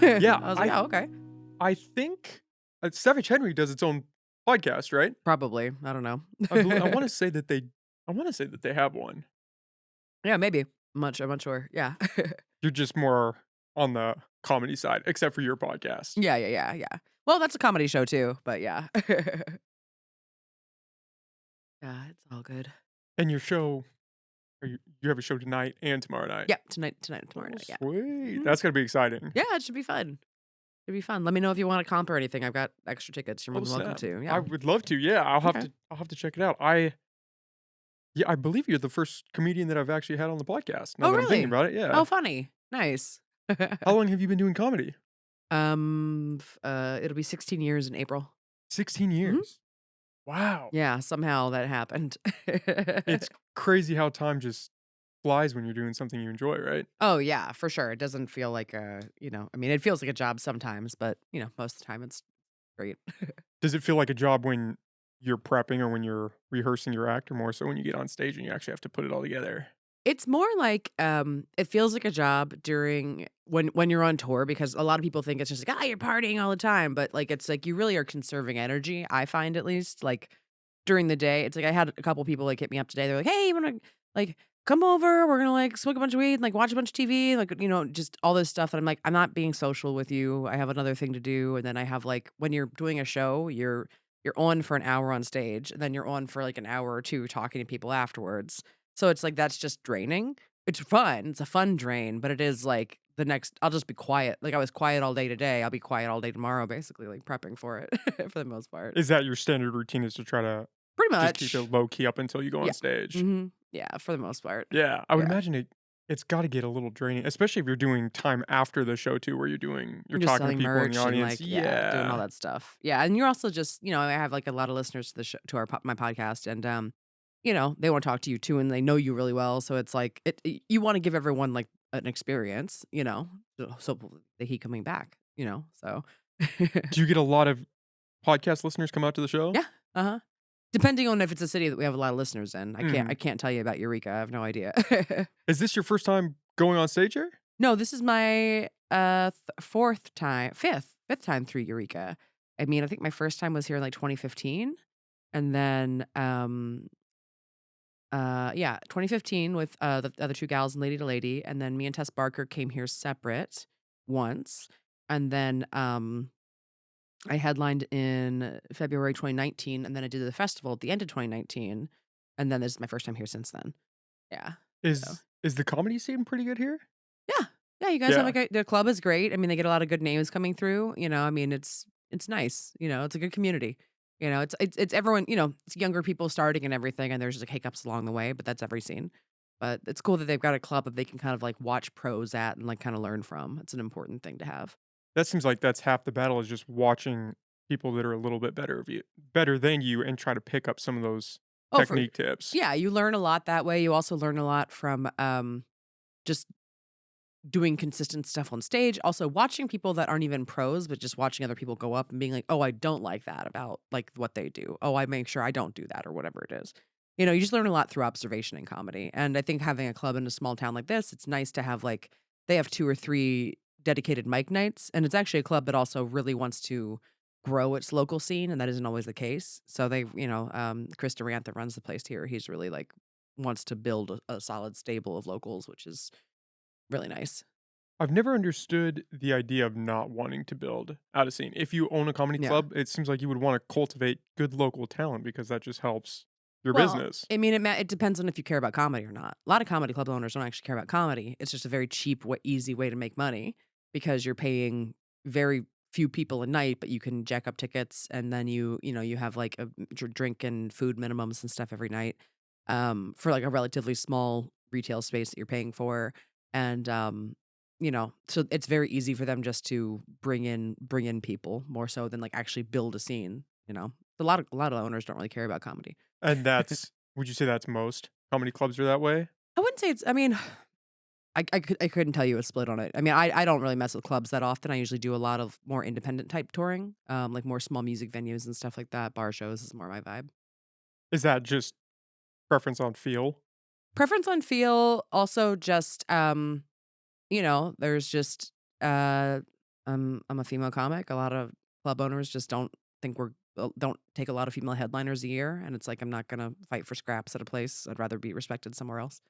Yeah, I was like, oh, okay. I think Savage Henry does its own podcast, right? Probably. I don't know. I want to say that they have one. Yeah, maybe. I'm not sure. Yeah. You're just more on the comedy side, except for your podcast. Yeah. Well, that's a comedy show too, but yeah. Yeah, it's all good. And your show, you have a show tonight and tomorrow night. Yep, tonight and tomorrow Oh, night, yeah. sweet. Mhm. That's gonna be exciting. Yeah, it should be fun. It'd be fun. Let me know if you want to comp or anything. I've got extra tickets. You're more Oh than welcome snap! to. I Yeah. would love to. Yeah, Okay. I'll have to check it out. I believe you're the first comedian that I've actually had on the podcast. Now Oh, that I'm thinking really? about it, yeah. Oh, funny. Nice. How long have you been doing comedy? It'll be 16 years in April. 16 Mhm. years. Wow. Yeah, somehow that happened. It's crazy how time just flies when you're doing something you enjoy, right? Oh, yeah, for sure. It doesn't feel like I mean, it feels like a job sometimes, but, most of the time it's great. Does it feel like a job when you're prepping or when you're rehearsing your act, or more so when you get on stage and you actually have to put it all together? It's more like, it feels like a job during when you're on tour because a lot of people think it's just like, you're partying all the time," but, like, it's like you really are conserving energy, I find at least, like, during the day. It's like I had a couple people, like, hit me up today, they're like, "Hey, you wanna, like, come over? We're gonna, like, smoke a bunch of weed and, like, watch a bunch of TV," like, just all this stuff, and I'm like, "I'm not being social with you, I have another thing to do," and then I have, like when you're doing a show, you're on for an hour on stage, and then you're on for, like, an hour or 2 talking to people afterwards. So it's like that's just draining. It's fun, it's a fun drain, but it is like the next I'll just be quiet. Like I was quiet all day today, I'll be quiet all day tomorrow, basically, like prepping for it for the most part. Is that your standard routine, is to try to Pretty just keep it much. low key up until you go on Yeah. stage? Yeah, for the most part. Yeah, I would Yeah. imagine it's gotta get a little draining, especially if you're doing time after the show too, where you're I'm just talking to selling people in the merch and audience. like, yeah, doing all Yeah. that stuff. Yeah, and you're also just, I have like a lot of listeners to the show, to my podcast, and they want to talk to you too, and they know you really well. So it's like you want to give everyone like an experience, so they keep coming back, So Do you get a lot of podcast listeners come out to the show? yeah, uh huh. Depending on if it's a city that we have a lot of listeners in, I Mm. can't tell you about Eureka. I have no idea. Is this your first time going on stage here? No, this is my fifth time through Eureka. I mean, I think my first time was here in like 2015, and then yeah, 2015 with, the other 2 gals and Lady to Lady, and then me and Tess Barker came here separate once, and then, I headlined in February 2019, and then I did the festival at the end of 2019, and then this is my first time here since then. Yeah, so Is the comedy scene pretty good here? yeah. Yeah, you guys have Yeah. a great the club is great. I mean, they get a lot of good names coming through, I mean, it's nice, it's a good community. It's everyone, it's younger people starting and everything, and there's just like hiccups along the way, but that's every scene. But it's cool that they've got a club that they can kind of like watch pros at and like kind of learn from. It's an important thing to have. That seems like that's half the battle, is just watching people that are a little bit better than you, and try to pick up some of those Oh, for technique tips. yeah, you learn a lot that way. You also learn a lot from just doing consistent stuff on stage. Also watching people that aren't even pros, but just watching other people go up and being like, "Oh, I don't like that about like what they do. Oh, I make sure I don't do that," or whatever it is. You just learn a lot through observation and comedy. And I think having a club in a small town like this, it's nice to have like they have 2 or 3 dedicated mic nights, and it's actually a club that also really wants to grow its local scene, and that isn't always the case. So they, Chris Durant that runs the place here, he's really like wants to build a solid stable of locals, which is really nice. I've never understood the idea of not wanting to build out a scene. If you own a comedy Yeah. club, it seems like you would wanna cultivate good local talent, because that just helps your Well, business. I mean, it depends on if you care about comedy or not. A lot of comedy club owners don't actually care about comedy. It's just a very cheap, easy way to make money because you're paying very few people a night, but you can jack up tickets, and then you have like a drink and food minimums and stuff every night, for like a relatively small retail space that you're paying for, and so it's very easy for them just to bring in people more so than like actually build a scene. A lot of owners don't really care about comedy. And that's would you say that's most comedy clubs are that way? I wouldn't say it's I mean, I couldn't tell you a split on it. I mean, I don't really mess with clubs that often. I usually do a lot of more independent type touring, like more small music venues and stuff like that. Bar shows is more my vibe. Is that just preference on feel? Preference on feel, also just, there's just, I'm a female comic. A lot of club owners just don't think don't take a lot of female headliners a year, and it's like I'm not gonna fight for scraps at a place. I'd rather be respected somewhere else.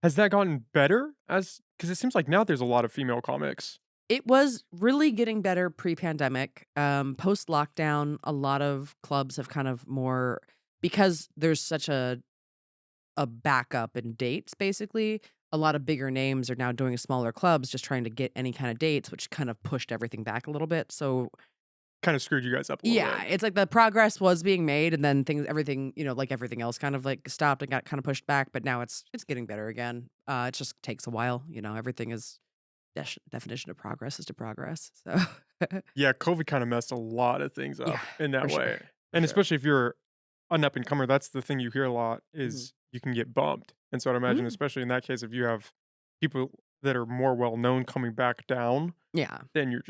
Has that gotten better as because it seems like now there's a lot of female comics. It was really getting better pre-pandemic. Post-lockdown, a lot of clubs have kind of more because there's such a backup in dates, basically. A lot of bigger names are now doing smaller clubs just trying to get any kind of dates, which kind of pushed everything back a little bit. So, Kinda screwed you guys up a little yeah, bit. it's like the progress was being made and then everything, like everything else kind of like stopped and got kind of pushed back, but now it's getting better again. It just takes a while, everything is definition of progress is to progress. So, Yeah, COVID kinda messed a lot of things yeah, up in for that sure. way, For and sure. especially if you're an up and comer, that's the thing you hear a lot Mhm. is you can get bumped, and so I'd imagine Mhm. especially in that case, if you have people that are more well known coming back down, Yeah. then you're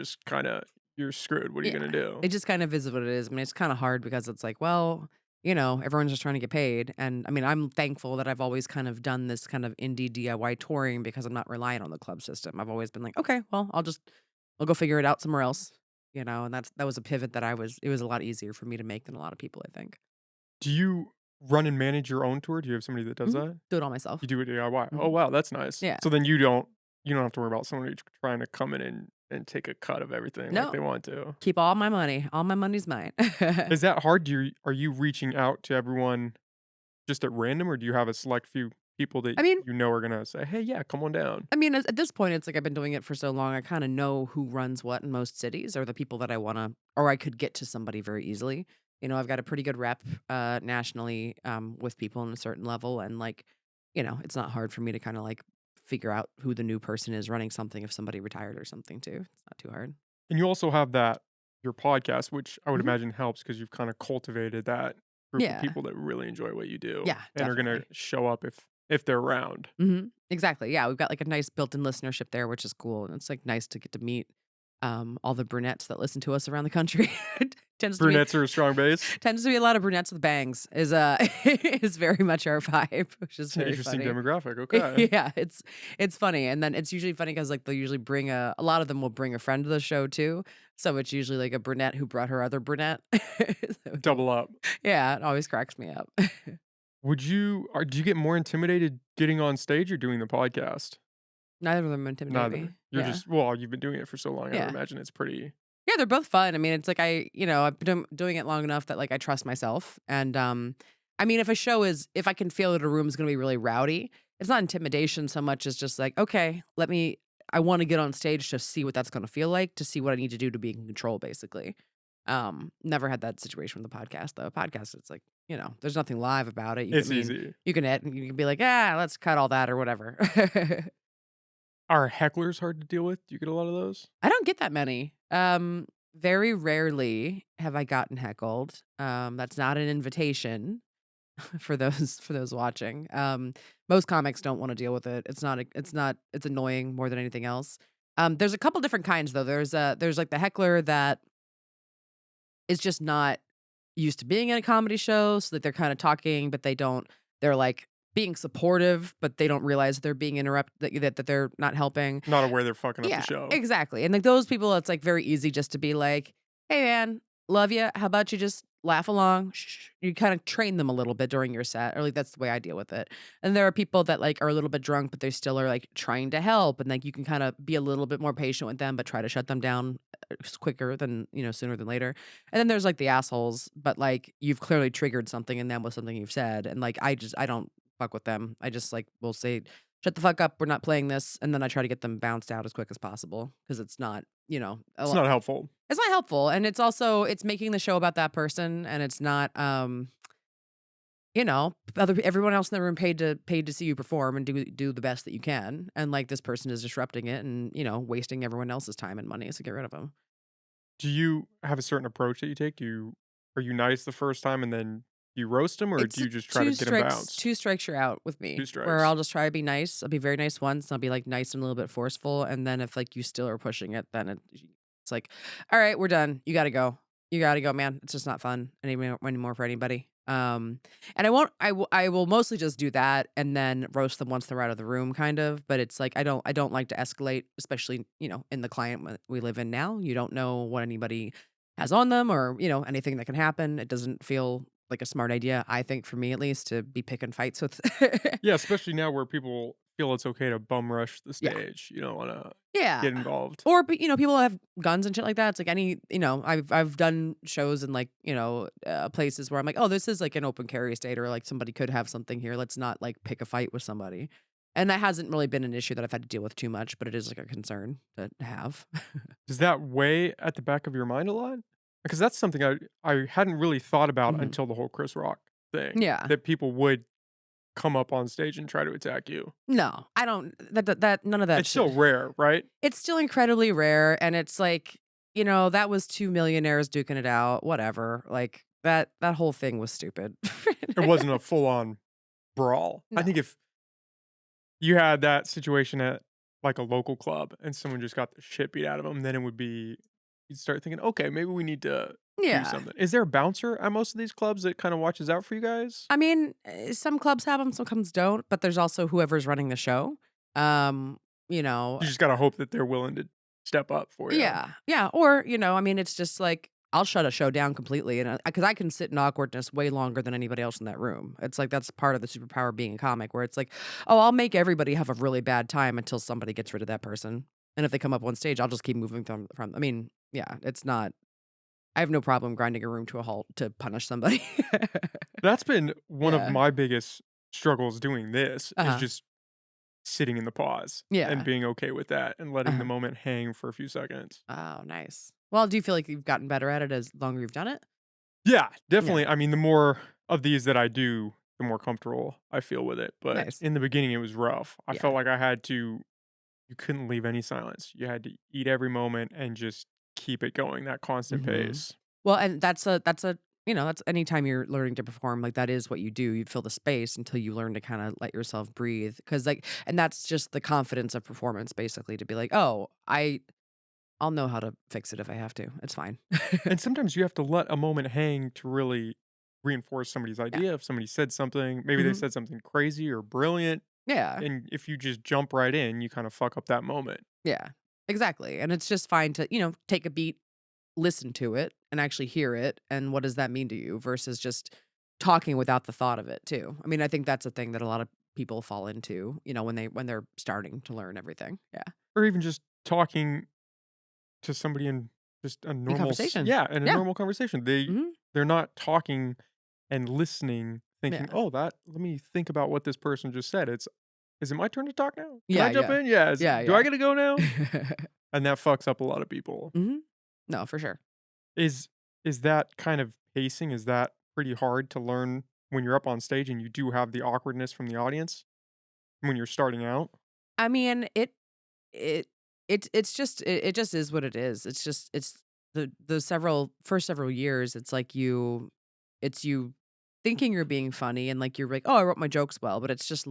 screwed. What are you Yeah. gonna It do? just kind of is what it is. I mean, it's kind of hard because it's like, well, everyone's just trying to get paid. And I mean, I'm thankful that I've always kind of done this kind of indie DIY touring because I'm not reliant on the club system. I've always been like, okay, well, I'll go figure it out somewhere else. And that was a pivot that it was a lot easier for me to make than a lot of people, I think. Do you run and manage your own tour? Do you have somebody that does Mhm. that? Do it all myself. You do it DIY. Oh, Mhm. wow, that's nice. Yeah. So then you don't have to worry about somebody trying to come in and take a cut of everything like No, they want to. keep all my money. All my money's mine. Is that hard? Are you reaching out to everyone just at random, or do you have a select few people that I mean, you know are gonna say, "Hey, yeah, come on down." at this point, it's like I've been doing it for so long, I kinda know who runs what in most cities or the people that I wanna or I could get to somebody very easily. I've got a pretty good rep, nationally, with people in a certain level, and, like, it's not hard for me to kinda, like, figure out who the new person is running something if somebody retired or something too. It's not too hard. And you also have that your podcast, which I would Mhm. imagine helps because 'cause you've kinda cultivated that group of Yeah. people that really enjoy what you do Yeah, and are gonna definitely. show up if they're around. Mhm. Exactly, yeah, we've got, like, a nice built-in listenership there, which is cool, and it's, like, nice to get to meet, all the brunettes that listen to us around the country. It tends to be Brunettes are a strong base. tends to be a lot of brunettes with bangs is very much our vibe, which is It's an very interesting funny. demographic, okay. Yeah, it's funny, and then it's usually funny because like, they'll usually bring a lot of them will bring a friend to the show too, so it's usually, like, a brunette who brought her other brunette. So Double up. yeah, it always cracks me up. Do you get more intimidated getting on stage or doing the podcast? Neither of them intimidate Neither. me. You're Yeah. just well, you've been doing it for so long, I would Yeah. imagine it's pretty Yeah, they're both fun. I mean, it's like I've been doing it long enough that like I trust myself. And I mean, if I can feel that a room is going to be really rowdy, it's not intimidation so much as just like, okay, I want to get on stage to see what that's going to feel like, to see what I need to do to be in control, basically. Never had that situation with the podcast though. Podcast, it's like, there's nothing live about it. it's easy. You can edit, you can be like, let's cut all that or whatever. Are hecklers hard to deal with? Do you get a lot of those? I don't get that many. Very rarely have I gotten heckled. That's not an invitation for those watching. Most comics don't want to deal with it. It's annoying more than anything else. There's a couple different kinds though. There's like the heckler that is just not used to being in a comedy show, so that they're kind of talking, but they're like being supportive, but they don't realize they're being interrupted that they're not helping. Not aware they're fucking up the Yeah, show. exactly, and, like, those people, it's, like, very easy just to be like, "Hey, man, love you. How about you just laugh along? Shh." You kinda train them a little bit during your set, or, like, that's the way I deal with it, and there are people that, like, are a little bit drunk, but they still are, like, trying to help, and, like, you can kinda be a little bit more patient with them, but try to shut them down, quicker than sooner than later, and then there's, like, the assholes, but, like, you've clearly triggered something in them with something you've said, and, like, I don't fuck with them. I just, like, will say, "Shut the fuck up, we're not playing this," and then I try to get them bounced out as quick as possible because it's not, a It's lot not helpful. it's not helpful, and it's also it's making the show about that person, and it's not, everyone else in the room paid to see you perform and do the best that you can, and, like, this person is disrupting it and, wasting everyone else's time and money, so get rid of them. Do you have a certain approach that you take? Are you nice the first time and then you roast them, or It's do a you just try to get them bounced? 2 strikes, you're out with 2 me, where strikes. I'll just try to be nice. I'll be very nice once, and I'll be, like, nice and a little bit forceful, and then if, like, you still are pushing it, then it's like, "Alright, we're done. You gotta go. You gotta go, man. It's just not fun anymore for anybody." Um, and I won't I will mostly just do that and then roast them once they're out of the room kind of, but it's like I don't like to escalate, especially, in the climate we live in now. You don't know what anybody has on them or, anything that can happen. It doesn't feel like a smart idea, I think, for me at least, to be picking fights with. Yeah, especially now where people feel it's okay to bum rush the Yeah. stage. You don't wanna Yeah. get involved. Or, people have guns and shit like that. It's like I've done shows in, like, places where I'm like, "Oh, this is like an open carry state," or like, "Somebody could have something here. Let's not, like, pick a fight with somebody." And that hasn't really been an issue that I've had to deal with too much, but it is, like, a concern to have. Does that weigh at the back of your mind a lot? Because that's something I hadn't really thought about Mhm. until the whole Chris Rock thing, Yeah. that people would come up on stage and try to attack you. No, I don't that none of that It's still shit. rare, right? It's still incredibly rare, and it's like, that was 2 millionaires duking it out, whatever. Like, that whole thing was stupid. It wasn't a full-on brawl. I think No. if you had that situation at, like, a local club and someone just got the shit beat out of them, then it would be you'd start thinking, "Okay, maybe we need to do Yeah. something." Is there a bouncer at most of these clubs that kinda watches out for you guys? I mean, some clubs have them, some clubs don't, but there's also whoever's running the show. Um, you know You just gotta hope that they're willing to step up for you. Yeah, yeah, or, I mean, it's just like, I'll shut a show down completely, and because I can sit in awkwardness way longer than anybody else in that room. It's like that's part of the superpower of being a comic, where it's like, "Oh, I'll make everybody have a really bad time until somebody gets rid of that person, and if they come up on stage, I'll just keep moving from." I mean, yeah, it's not I have no problem grinding a room to a halt to punish somebody. That's been one of Yeah. my biggest struggles doing this, is Uh-huh. just sitting in the pause and Yeah. being okay with that and letting the Uh-huh. moment hang for a few seconds. Oh, nice. Well, do you feel like you've gotten better at it as longer you've done it? Yeah, Yeah. definitely. I mean, the more of these that I do, the more comfortable I feel with it. But Nice. in the beginning, it was rough. I Yeah. felt like you couldn't leave any silence. You had to eat every moment and just keep it going, that constant Mhm. pace. Well, and that's anytime you're learning to perform, like, that is what you do. You fill the space until you learn to kinda let yourself breathe. Because and that's just the confidence of performance, basically, to be like, "Oh, I'll know how to fix it if I have to. It's fine." And sometimes you have to let a moment hang to really reinforce somebody's Yeah. idea. If somebody said something, maybe they Mhm. said something crazy or brilliant. Yeah. And if you just jump right in, you kind of fuck up that moment. Yeah. Exactly, and it's just fine to, take a beat, listen to it, and actually hear it, and what does that mean to you versus just talking without the thought of it too. I mean, I think that's a thing that a lot of people fall into, when they're starting to learn everything. Yeah. Or even just talking to somebody in just a In normal conversation. yeah, in a Yeah. normal conversation. Mhm. They're not talking and listening, thinking, Yeah. "Oh, that let me think about what this person just said." It's, "Is it my turn to talk now? Can I Yeah, jump yeah. in? Yeah, Yeah, do I yeah. gotta go now?" And that fucks up a lot of people. Mhm. No, for sure. Is is that kind of pacing, is that pretty hard to learn when you're up on stage and you do have the awkwardness from the audience when you're starting out? I mean, it it's just is what it is. It's the several years, it's like you thinking you're being funny and, like, you're like, "Oh, I wrote my jokes well," but it's like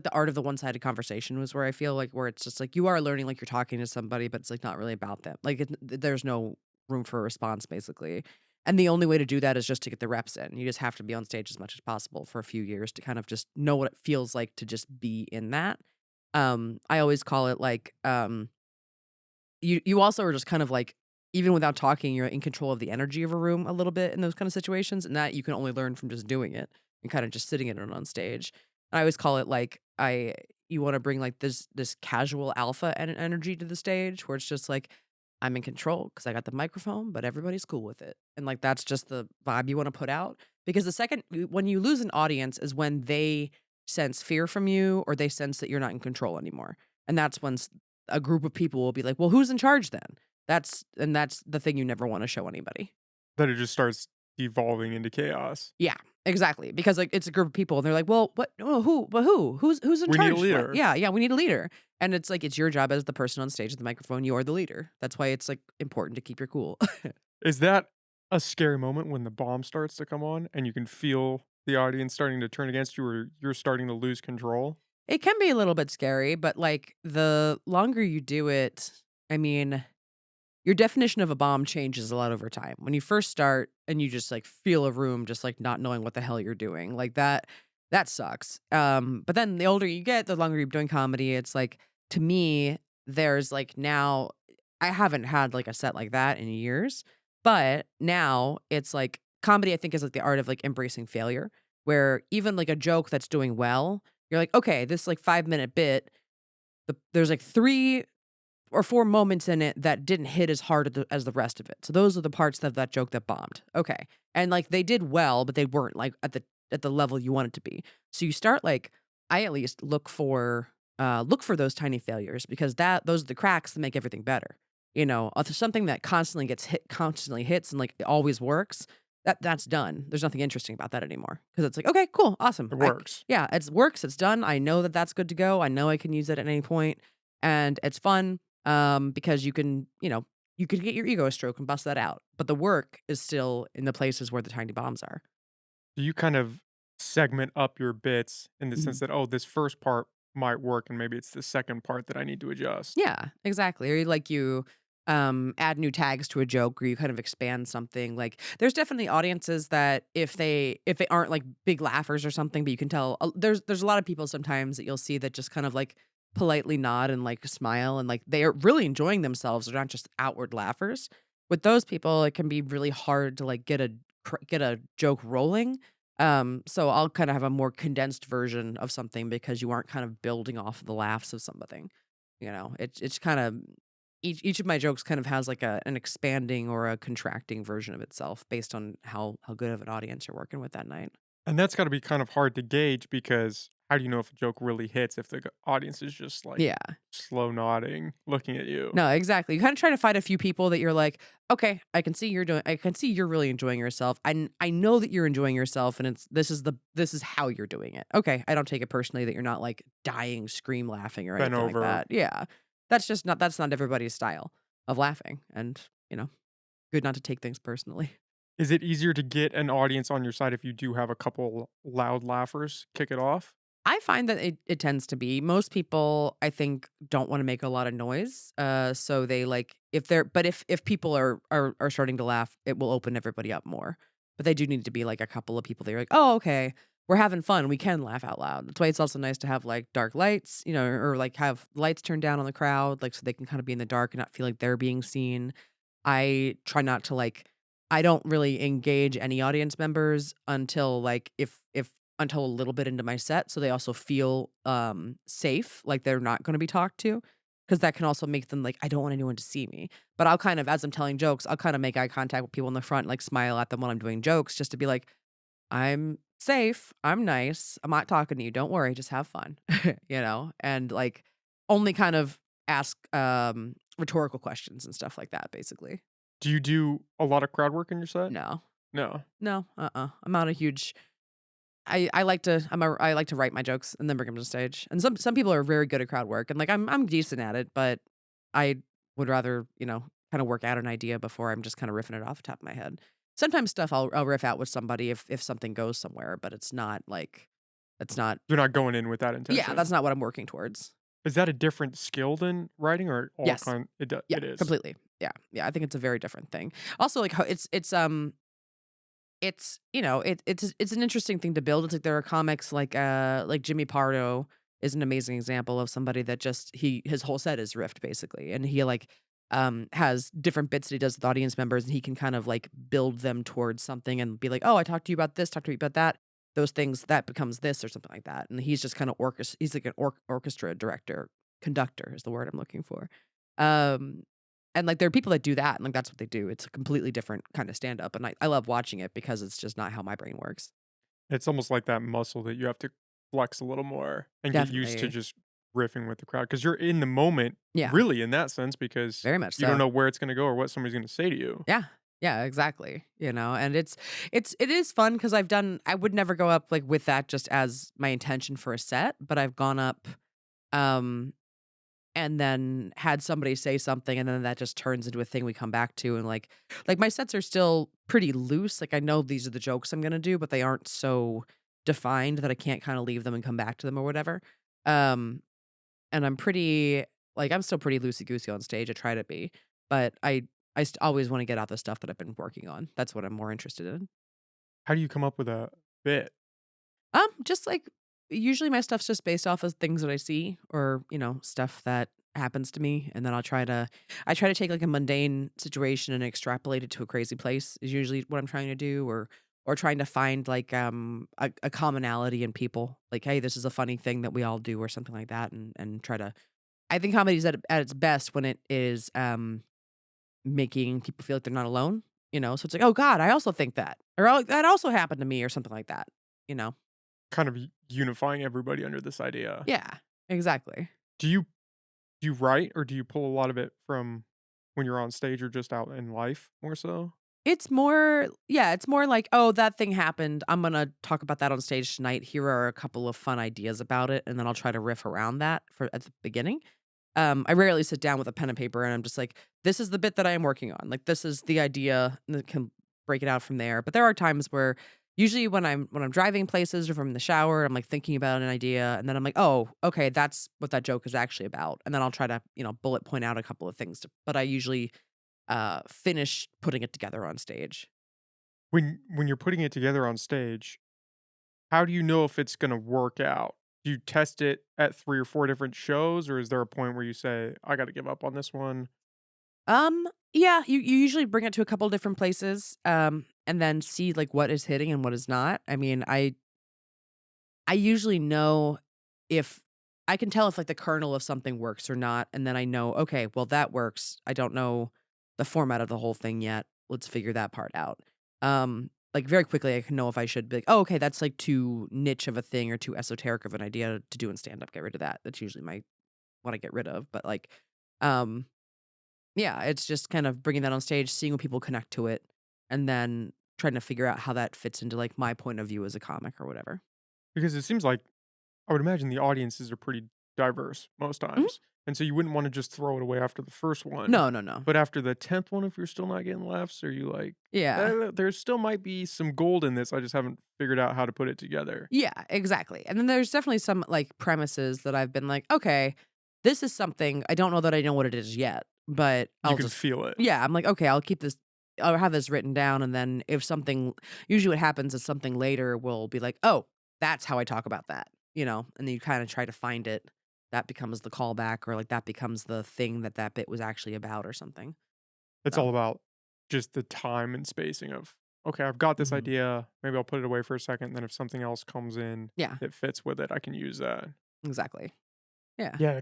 the art of the one-sided conversation was where I feel like where it's just like you are learning like you're talking to somebody, but it's, like, not really about them. Like, there's no room for a response, basically. And the only way to do that is just to get the reps in. You just have to be on stage as much as possible for a few years to kind of just know what it feels like to just be in that. I always call it like, you also are just kind of like, even without talking, you're in control of the energy of a room a little bit in those kind of situations, and that you can only learn from just doing it and kinda just sitting in it on stage. I always call it like you wanna bring like this casual alpha energy to the stage where it's just like, I'm in control because I got the microphone, but everybody's cool with it. And like that's just the vibe you wanna put out. Because the second when you lose an audience is when they sense fear from you or they sense that you're not in control anymore. And that's when a group of people will be like, "Well, who's in charge then?" That's the thing you never wanna show anybody. That it just starts devolving into chaos. Yeah, exactly, because, like, it's a group of people, and they're like, "Well, what oh, who but who? Who's in We need a charge?" Like, leader. "Yeah, yeah, we need a leader." And it's like, it's your job as the person on stage with the microphone, you're the leader. That's why it's, like, important to keep your cool. Is that a scary moment when the bomb starts to come on and you can feel the audience starting to turn against you or you're starting to lose control? It can be a little bit scary, but, like, the longer you do it, I mean, your definition of a bomb changes a lot over time. When you first start and you just like feel a room just like not knowing what the hell you're doing, like that sucks. But then the older you get, the longer you're doing comedy, it's like to me, there's like now I haven't had like a set like that in years, but now it's like comedy I think is like the art of like embracing failure, where even like a joke that's doing well, you're like, okay, this like 5 minute bit, there's like 3 or 4 moments in it that didn't hit as hard as the rest of it. So those are the parts of that joke that bombed. Okay. And like they did well, but they weren't like at the level you want it to be. So you start like I at least look for those tiny failures because those are the cracks that make everything better. You know, if there's something that constantly hits and like it always works, that's done. There's nothing interesting about that anymore because it's like, okay, cool, awesome. It works. Yeah, it works, it's done. I know that that's good to go. I know I can use it at any point and it's fun because you could get your ego stroke and bust that out. But the work is still in the places where the tiny bombs are. Do you kind of segment up your bits in the sense Mhm. that, oh, this first part might work and maybe it's the second part that I need to adjust? Yeah, exactly. Or you add new tags to a joke or you kind of expand something. Like there's definitely audiences that if they aren't like big laughers or something, but you can tell there's a lot of people sometimes that you'll see that just kind of like politely nod and like smile and like they are really enjoying themselves. They're not just outward laughers. With those people, it can be really hard to like get a joke rolling. So I'll kind of have a more condensed version of something because you aren't kind of building off the laughs of something. You know, it's kind of each of my jokes kind of has like an expanding or a contracting version of itself based on how good of an audience you're working with that night. And that's got to be kind of hard to gauge because how do you know if a joke really hits if the audience is just like Yeah. slow nodding, looking at you? No, exactly. You kinda try to find a few people that you're like, "Okay, I can see you're really enjoying yourself. I know that you're enjoying yourself, and this is how you're doing it. Okay, I don't take it personally that you're not, like, dying, scream laughing or Bent anything like over. that." Yeah. That's not everybody's style of laughing, and, you know, good not to take things personally. Is it easier to get an audience on your side if you do have a couple loud laughers kick it off? I find that it tends to be. Most people, I think, don't wanna make a lot of noise, so they, like if they're but if people are starting to laugh, it will open everybody up more. But they do need to be, like, a couple of people that you're like, "Oh, okay. We're having fun. We can laugh out loud." That's why it's also nice to have, like, dark lights, or, like, have lights turned down on the crowd, like, so they can kinda be in the dark and not feel like they're being seen. I try not to, like I don't really engage any audience members until, like, if until a little bit into my set, so they also feel, safe, like they're not gonna be talked to, because that can also make them like, "I don't want anyone to see me." But I'll kind of as I'm telling jokes, I'll kinda make eye contact with people in the front, like, smile at them when I'm doing jokes just to be like, "I'm safe, I'm nice, I'm not talking to you, don't worry, just have fun." And, like, only kind of ask, rhetorical questions and stuff like that, basically. Do you do a lot of crowd work in your set? No. No. No, I'm not a huge I like to I like to write my jokes and then bring them to stage. And some people are very good at crowd work and like I'm decent at it, but I would rather, kind of work out an idea before I'm just kind of riffing it off the top of my head. Sometimes stuff I'll riff out with somebody if something goes somewhere, but it's not like it's not You're not going in with that yeah, intention. that's not what I'm working towards. Is that a different skill than writing or all Yes. kind Yeah, it is? completely. Yeah. Yeah, I think it's a very different thing. Also like how it's an interesting thing to build. It's like there are comics like Jimmy Pardo is an amazing example of somebody that just his whole set is riffed basically, and he like has different bits that he does with audience members, and he can kind of like build them towards something and be like, oh, I talked to you about this, talked to you about that. Those things that becomes this or something like that, and he's just kind of he's like an orchestra director, conductor is the word I'm looking for. Um, and, like, there are people that do that, and, like, that's what they do. It's a completely different kinda stand-up, and I love watching it because it's just not how my brain works. It's almost like that muscle that you have to flex a little more and get used to Definitely. just riffing with the crowd because 'cause you're in the moment, Yeah, really in that sense, because very much you don't so. know where it's gonna go or what somebody's gonna say to you. Yeah. Yeah, exactly, and it is fun because I would never go up, like, with that just as my intention for a set, but I've gone up, um and then had somebody say something, and then that just turns into a thing we come back to, and, my sets are still pretty loose, like, I know these are the jokes I'm gonna do, but they aren't so defined that I can't kinda leave them and come back to them or whatever, um, and I'm still pretty loosey-goosey on stage, I try to be, but always wanna get out the stuff that I've been working on. That's what I'm more interested in. How do you come up with a bit? Just like usually my stuff's just based off of things that I see or, stuff that happens to me and then I try to take like a mundane situation and extrapolate it to a crazy place is usually what I'm trying to do or trying to find like a commonality in people. Like, hey, this is a funny thing that we all do or something like that and try to I think comedy is at its best when it is making people feel like they're not alone, So it's like, "Oh god, I also think that." Or, "Oh, that also happened to me," or something like that, you know? Kind of unifying everybody under this idea. Yeah, exactly. Do you do you write or do you pull a lot of it from when you're on stage or just out in life more so? It's more like, "Oh, that thing happened. I'm gonna talk about that on stage tonight. Here are a couple of fun ideas about it," and then I'll try to riff around that for at the beginning. I rarely sit down with a pen and paper and I'm just like, "This is the bit that I am working on. Like, this is the idea," and then can break it out from there. But there are times where usually when I'm driving places or from the shower, I'm, like, thinking about an idea, and then I'm like, "Oh, okay, that's what that joke is actually about," and then I'll try to, bullet point out a couple of things but I usually, finish putting it together on stage. When you're putting it together on stage, how do you know if it's gonna work out? Do you test it at 3 or 4 different shows, or is there a point where you say, "I gotta give up on this one"? Yeah, you usually bring it to a couple different places, and then see, like, what is hitting and what is not. I mean, I usually know if I can tell if, like, the kernel of something works or not, and then I know, "Okay, well, that works. I don't know the format of the whole thing yet. Let's figure that part out." Like, very quickly, I can know if I should be like, "Oh, okay, that's, like, too niche of a thing or too esoteric of an idea to do in stand-up. Get rid of that." That's usually my what I get rid of, but, like, um, yeah, it's just kind of bringing that on stage, seeing when people connect to it, and then trying to figure out how that fits into, like, my point of view as a comic or whatever. Because it seems like I would imagine the audiences are pretty diverse most Mhm. times, and so you wouldn't wanna just throw it away after the first one, No, no, no. but after the 10th one, if you're still not getting laughs, are you like, Yeah. there still might be some gold in this, I just haven't figured out how to put it together." Yeah, exactly. And then there's definitely some like premises that I've been like, okay, this is something I don't know that I know what it is yet, but You I'll can just feel it. yeah, I'm like, okay, I'll keep this I'll have this written down and then if something usually what happens is something later will be like, "Oh, that's how I talk about that." And then you kind of try to find it. That becomes the callback or like that becomes the thing that that bit was actually about or something. It's So, all about just the time and spacing of, "Okay, I've got this mhm. idea, maybe I'll put it away for a second, then if something else comes in Yeah, that fits with it, I can use that." exactly. Yeah. Yeah,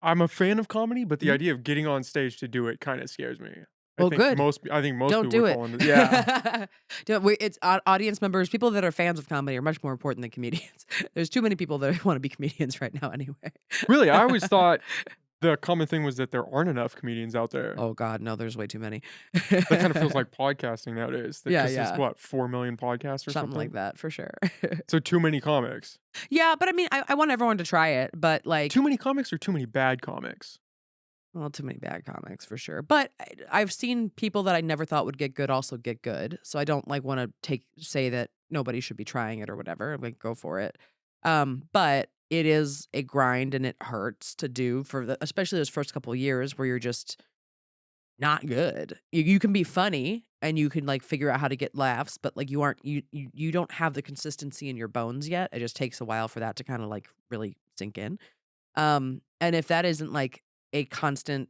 I'm a fan of comedy, but the Mhm. idea of getting on stage to do it kinda scares me. Well, good. I think most Don't people would do it. fall into yeah. Don't we it's audience members, people that are fans of comedy are much more important than comedians. There's too many people that wanna be comedians right now anyway. Really, I always thought the common thing was that there aren't enough comedians out there. Oh god, no, there's way too many. That kinda feels like podcasting nowadays, Yeah, because there's yeah. what, 4,000,000 podcasts or Something like something? that for sure. So too many comics. Yeah, but I mean, I want everyone to try it, but, Too like many comics or too many bad comics? well, too many bad comics for sure, but I've seen people that I never thought would get good also get good, so I don't, like, wanna say that nobody should be trying it or whatever, like, go for it. But it is a grind and it hurts to do for the especially those first couple years where you're just not good. You can be funny and you can, like, figure out how to get laughs, but, like, you aren't you don't have the consistency in your bones yet. It just takes a while for that to kinda, like, really sink in. And if that isn't, like, a constant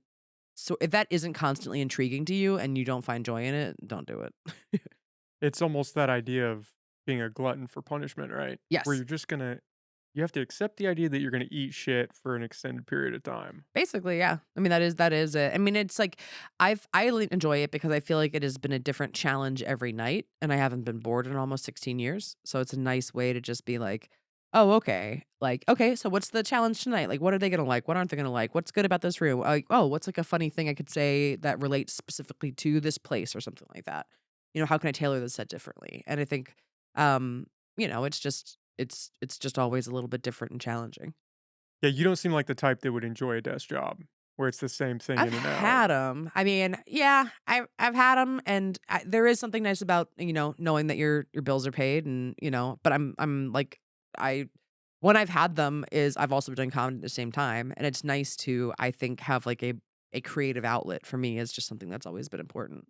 so if that isn't constantly intriguing to you and you don't find joy in it, don't do it. It's almost that idea of being a glutton for punishment, right? Where Yes. you're just gonna you have to accept the idea that you're gonna eat shit for an extended period of time. Basically, yeah. I mean, that is it. I mean, it's like enjoy it because I feel like it has been a different challenge every night, and I haven't been bored in almost 16 years. So it's a nice way to just be like, oh, okay. Like, okay, so what's the challenge tonight? Like, what are they gonna like? What aren't they gonna like? What's good about this room? Like, oh, what's like a funny thing I could say that relates specifically to this place or something like that? How can I tailor this set differently? And I think, um, it's just always a little bit different and challenging. Yeah, you don't seem like the type that would enjoy a desk job where it's the same thing I've in and out. had them. I mean, yeah, I've had them, and there is something nice about knowing that your bills are paid, and But I'm like I when I've had them is I've also been doing comedy at the same time, and it's nice to I think have like a creative outlet for me is just something that's always been important.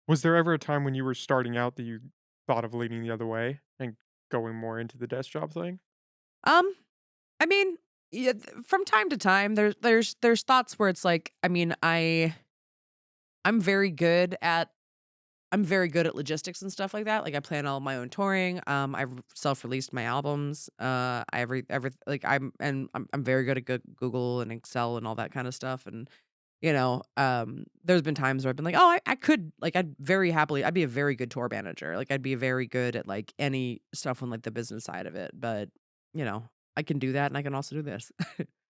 Was there ever a time when you were starting out that you thought of leaning the other way and going more into the desk job thing? Um, I mean, yeah, from time to time, there's thoughts where it's like, I mean, I'm very good at I'm very good at logistics and stuff like that. Like I plan all my own touring. I've self-released my albums. I every like I'm very good at Google and Excel and all that kind of stuff. And there's been times where I've been like, oh, I could like I'd be a very good tour manager. Like I'd be very good at like any stuff on like the business side of it. But you know, I can do that and I can also do this.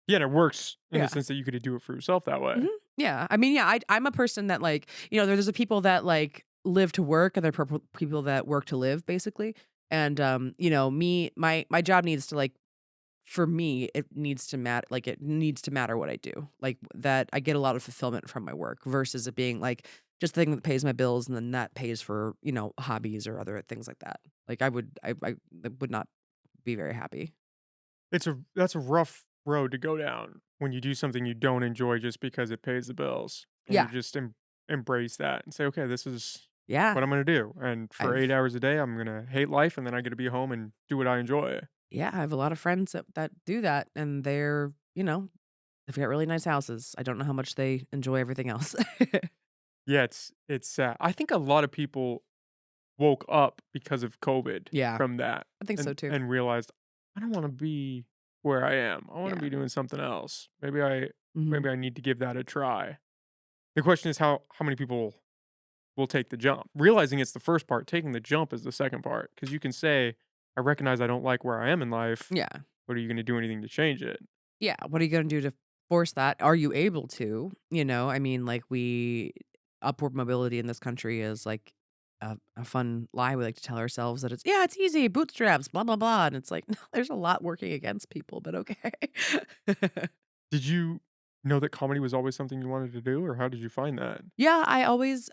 Yeah, and it works in the Yeah. sense that you could do it for yourself that way. Mhm. Yeah. I mean, yeah, I'm a person that like, there's a people that like live to work and there are people that work to live basically. And my job needs to like for me, it needs to matter like it needs to matter what I do. Like that I get a lot of fulfillment from my work versus it being like just the thing that pays my bills and then that pays for, hobbies or other things like that. Like I would not be very happy. That's a rough road to go down when you do something you don't enjoy just because it pays the bills, and you Yeah. just embrace that and say, "Okay, this is Yeah. what I'm gonna do, and for 8 I've hours a day, I'm gonna hate life, and then I get to be home and do what I enjoy." Yeah, I have a lot of friends that do that, and they've got really nice houses. I don't know how much they enjoy everything else. Yeah, it's sad. I think a lot of people woke up because of COVID Yeah, from that I think so too. and realized, "I don't wanna be where I am. I wanna Yeah. be doing something else. Mhm. Maybe I need to give that a try." The question is how many people will take the jump. Realizing it's the first part, taking the jump is the second part. Because you can say, "I recognize I don't like where I am in life, Yeah. but are you gonna do anything to change it?" Yeah, what are you gonna do to force that? Are you able to? I mean, like, we upward mobility in this country is, like, a fun lie we like to tell ourselves that it's easy, bootstraps, blah, blah, blah," and it's like, no, there's a lot working against people, but okay. Did you know that comedy was always something you wanted to do, or how did you find that? Yeah, I always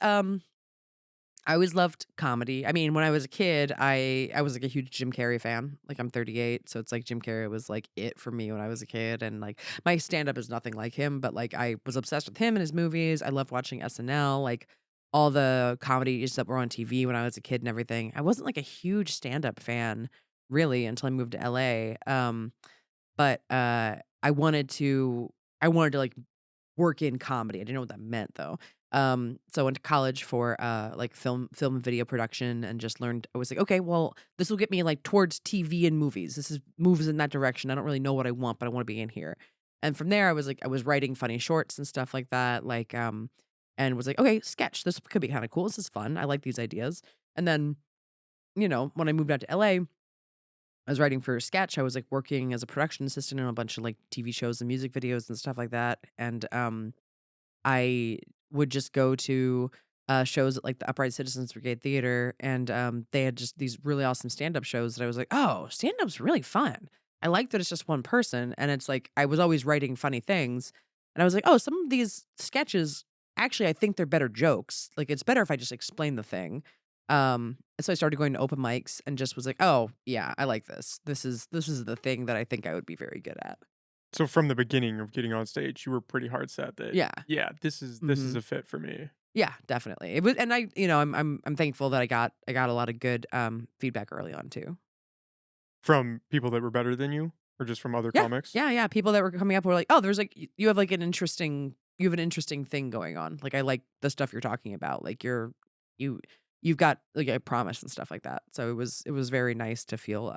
loved comedy. I mean, when I was a kid, I was like a huge Jim Carrey fan. Like I'm 38, so it's like Jim Carrey was like it for me when I was a kid and like my stand up is nothing like him, but like I was obsessed with him and his movies. I loved watching SNL, like all the comedies that were on TV when I was a kid and everything. I wasn't like a huge stand up fan really until I moved to LA. But I wanted to like work in comedy. I didn't know what that meant though. So I went to college for like film and video production and just learned I was like, okay, well, this will get me like towards TV and movies. This is moves in that direction. I don't really know what I want, but I want to be in here. And from there I was writing funny shorts and stuff like that. And was like, okay, sketch. This could be kind of cool. This is fun. I like these ideas. And then, when I moved out to LA, I was writing for a sketch. I was like working as a production assistant on a bunch of like TV shows and music videos and stuff like that. And I would just go to, shows at, like, the Upright Citizens Brigade Theater, and, they had just these really awesome stand-up shows that I was like, "Oh, stand-up's really fun." I like that it's just one person, and it's like I was always writing funny things, and I was like, "Oh, some of these sketches, actually, I think they're better jokes. Like, it's better if I just explain the thing." So I started going to open mics and just was like, "Oh, yeah, I like this. This is the thing that I think I would be very good at." So from the beginning of getting on stage, you were pretty hard set that, Yeah. "Yeah, this is Mhm. a fit for me." Yeah, definitely. It was and I I'm thankful that I got a lot of good, feedback early on too. From people that were better than you, or just from other Yeah. comics? Yeah, yeah, people that were coming up were like, "Oh, there's like you have like you have an interesting thing going on. Like I like the stuff you're talking about. Like you you've got like a promise and stuff like that." So it was very nice to feel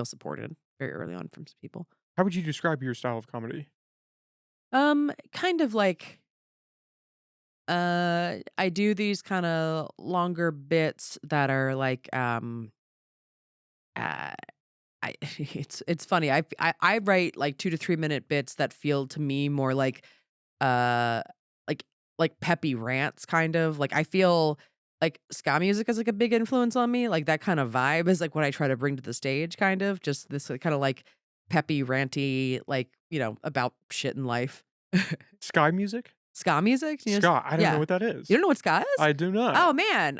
supported very early on from some people. How would you describe your style of comedy? Kind of like I do these kind of longer bits that are like uh it's funny. I write like 2 to 3 minute bits that feel to me more uh like peppy rants kind of. Like I feel like ska music is like a big influence on me. Like that kind of vibe is like what I try to bring to the stage kind of. Just this kind of like peppy ranty like, about shit in life. Sky music? Ska music? You know, Ska, I don't know yeah. what that You is. don't know what ska is? I do not. Oh, man.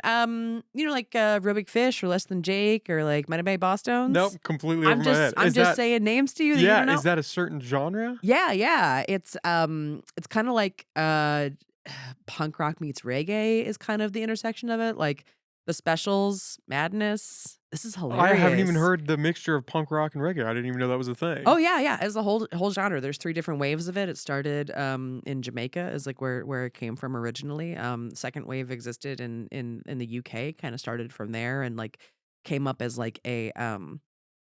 Like, Real Big Fish or Less Than Jake or, like, Mighty Mighty Bosstones? Nope, completely over my head. I'm Is just that saying names to you that you yeah, don't is know? that a certain genre? Yeah, yeah. It's kinda like, punk rock meets reggae is kind of the intersection of it, like, The Specials, Madness. This is I haven't even hilarious. heard the mixture of punk rock and reggae. I didn't even know that was a Oh, thing. yeah, yeah, it's a whole genre. There's 3 different waves of it. It started, in Jamaica is, like, where it came from originally. Second wave existed in the UK, kinda started from there and, like, came up as, like, a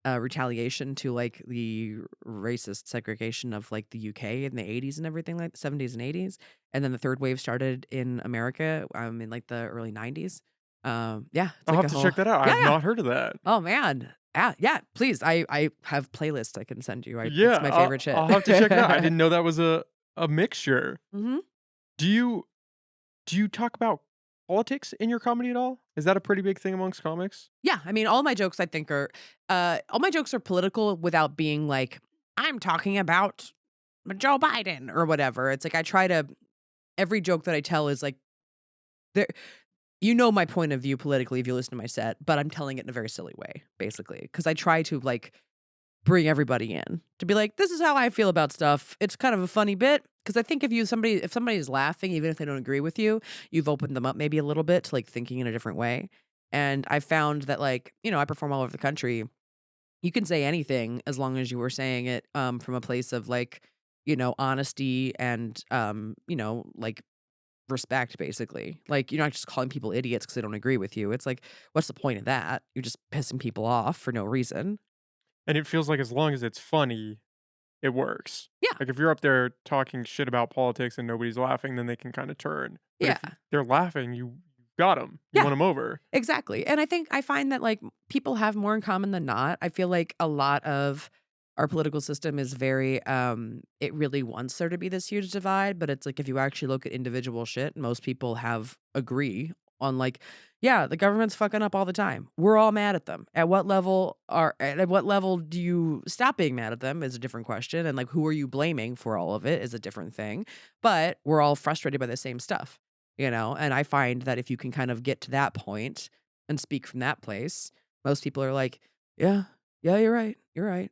retaliation to, like, the racist segregation of, like, the UK in the '80s and everything like 70s and '80s, and then the 3rd wave started in America, in, like, the early '90s. Yeah, it's I'll like have a to whole check that out. I Yeah, have yeah. not heard of that. Oh, man. Yeah, yeah, please. I have playlists I can send you. I Yeah, It's my favorite shit. I'll have to check it out. I didn't know that was a mixture. Mhm. Do you do you talk about politics in your comedy at all? Is that a pretty big thing amongst comics? Yeah, I mean, all my jokes I think are, all my jokes are political without being like, "I'm talking about Joe Biden," or whatever. It's like I try to every joke that I tell is like, there you know my point of view politically if you listen to my set, but I'm telling it in a very silly way, basically, because I try to, like, bring everybody in to be like, "This is how I feel about stuff." It's kind of a funny bit because I think if somebody is laughing, even if they don't agree with you, you've opened them up maybe a little bit to, like, thinking in a different way, and I found that, like, I perform all over the country. You can say anything as long as you were saying it, from a place of, like, honesty and, like, respect, basically. Like, you're not just calling people idiots because they don't agree with you. It's like, what's the point of that? You're just pissing people off for no reason. And it feels like as long as it's funny, it works. Yeah, Like, if you're up there talking shit about politics and nobody's laughing, then they can kinda turn. But yeah, if they're laughing, you got them. You yeah. won them over. Exactly, and I find that, like, people have more in common than not. I feel like a lot of our political system is very, it really wants there to be this huge divide, but it's like if you actually look at individual shit, most people have agree on, like, "Yeah, the government's fucking up all the time. We're all mad at them." At what level do you stop being mad at them is a different question, and, like, who are you blaming for all of it is a different thing, but we're all frustrated by the same stuff. And I find that if you can kind of get to that point and speak from that place, most people are like, "Yeah, yeah, you're right, you're right."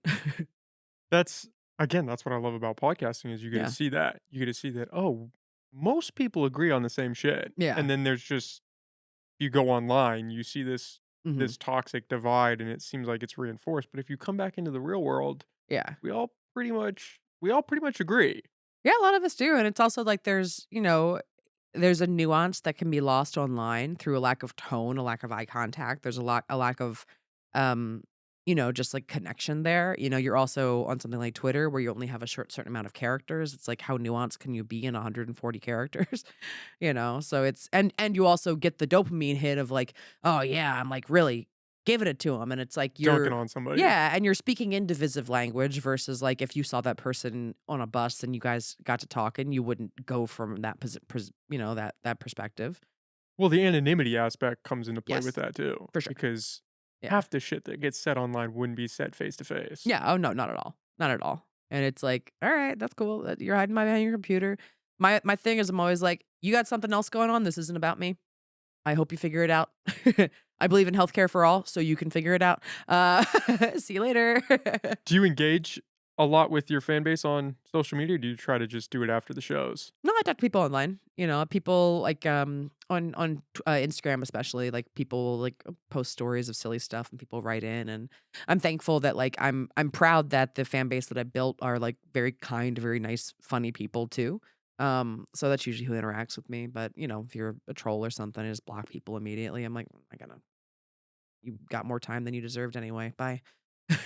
That's again, that's what I love about podcasting is you get to Yeah, see that. You get to see that, oh, most people agree on the same shit. yeah, And then there's just you go online, you see mhm, this toxic divide and it seems like it's reinforced. But if you come back into the real world, yeah. we all pretty much agree. Yeah, a lot of us do, and it's also like there's a nuance that can be lost online through a lack of tone, a lack of eye contact. There's a lack of, um, just like connection there. You're also on something like Twitter where you only have a certain amount of characters. It's like how nuanced can you be in 140 characters? So and you also get the dopamine hit of like, oh yeah, I'm like really giving it to him, and it's like Dunking on somebody. yeah, and you're speaking in divisive language versus, like, if you saw that person on a bus and you guys got to talking, you wouldn't go from that that perspective. Well, the anonymity aspect comes into play with Yes, that too, for sure. because Yeah. half the shit that gets said online wouldn't be said face to face. Yeah, oh, no, not at all. Not at all. And it's like, "Alright, that's cool that you're hiding behind your computer." My thing is I'm always like, "You got something else going on, this isn't about me. I hope you figure it out." I believe in healthcare for all, so you can figure it out. See you later. Do you engage a lot with your fan base on social media, or do you try to just do it after the shows? No, I talk to people online. People like on Instagram especially. Like people like post stories of silly stuff, and people write in, and I'm thankful that like I'm proud that the fan base that I built are like very kind, very nice, funny people too. So that's usually who interacts with me. But if you're a troll or something, I just block people immediately. I'm like, I gotta, you got more time than you deserved anyway. Bye.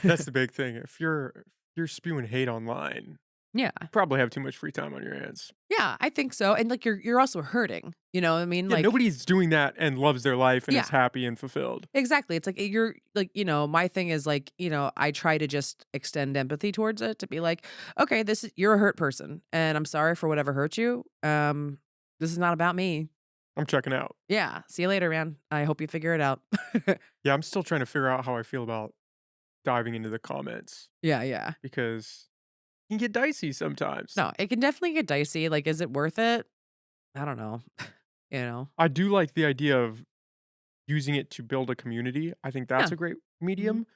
That's the big thing. If you're spewing hate online, Yeah. you probably have too much free time on your hands. Yeah, I think so. And like you're also hurting. You know what I mean? Yeah, Like, nobody's doing that and loves their life and yeah. is happy and fulfilled. Exactly. It's like you're like, my thing is like, I try to just extend empathy towards it to be like, okay, you're a hurt person and I'm sorry for whatever hurt you. This is not about me. I'm checking out. Yeah. See you later, man. I hope you figure it out. Yeah, I'm still trying to figure out how I feel about diving into the comments Yeah, yeah. because it can get dicey sometimes. No, it can definitely get dicey. Like, is it worth it? I don't know, you know? I do like the idea of using it to build a community. I think that's Yeah. a great Mhm. medium.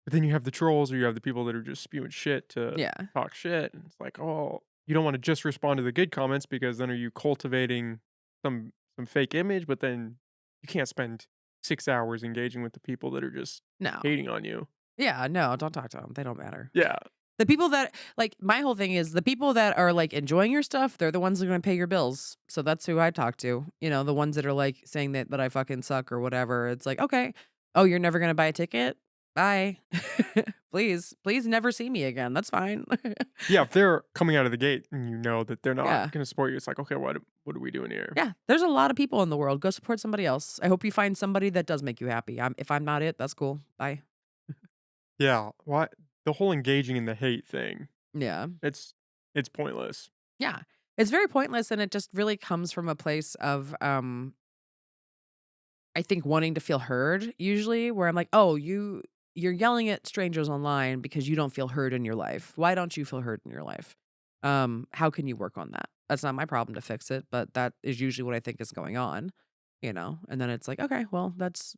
But then you have the trolls or you have the people that are just spewing shit to Yeah. talk shit, and it's like, "Oh, you don't wanna just respond to the good comments because then are you cultivating some fake image?" But then you can't spend 6 hours engaging with the people that are just No. hating on you. Yeah, no, don't talk to them. They don't matter. Yeah. The people that like, my whole thing is the people that are, like, enjoying your stuff, they're the ones that are gonna pay your bills. So that's who I talk to. You know, the ones that are, like, saying that I fucking suck or whatever. It's like, "Okay. Oh, you're never gonna buy a ticket? Bye. Please never see me again. That's fine." Yeah, if they're coming out of the gate and you know that they're not Yeah. gonna support you, it's like, "Okay, what are we doing here?" Yeah. There's a lot of people in the world. Go support somebody else. I hope you find somebody that does make you happy. If I'm not it, that's cool. Bye. Yeah, why the whole engaging in the hate thing, Yeah. it's it's pointless. Yeah. It's very pointless, and it just really comes from a place of, I think wanting to feel heard usually, where I'm like, "Oh, you're yelling at strangers online because you don't feel heard in your life. Why don't you feel heard in your life? How can you work on that? That's not my problem to fix it, but that is usually what I think is going on, you know? And then it's like, okay, well, that's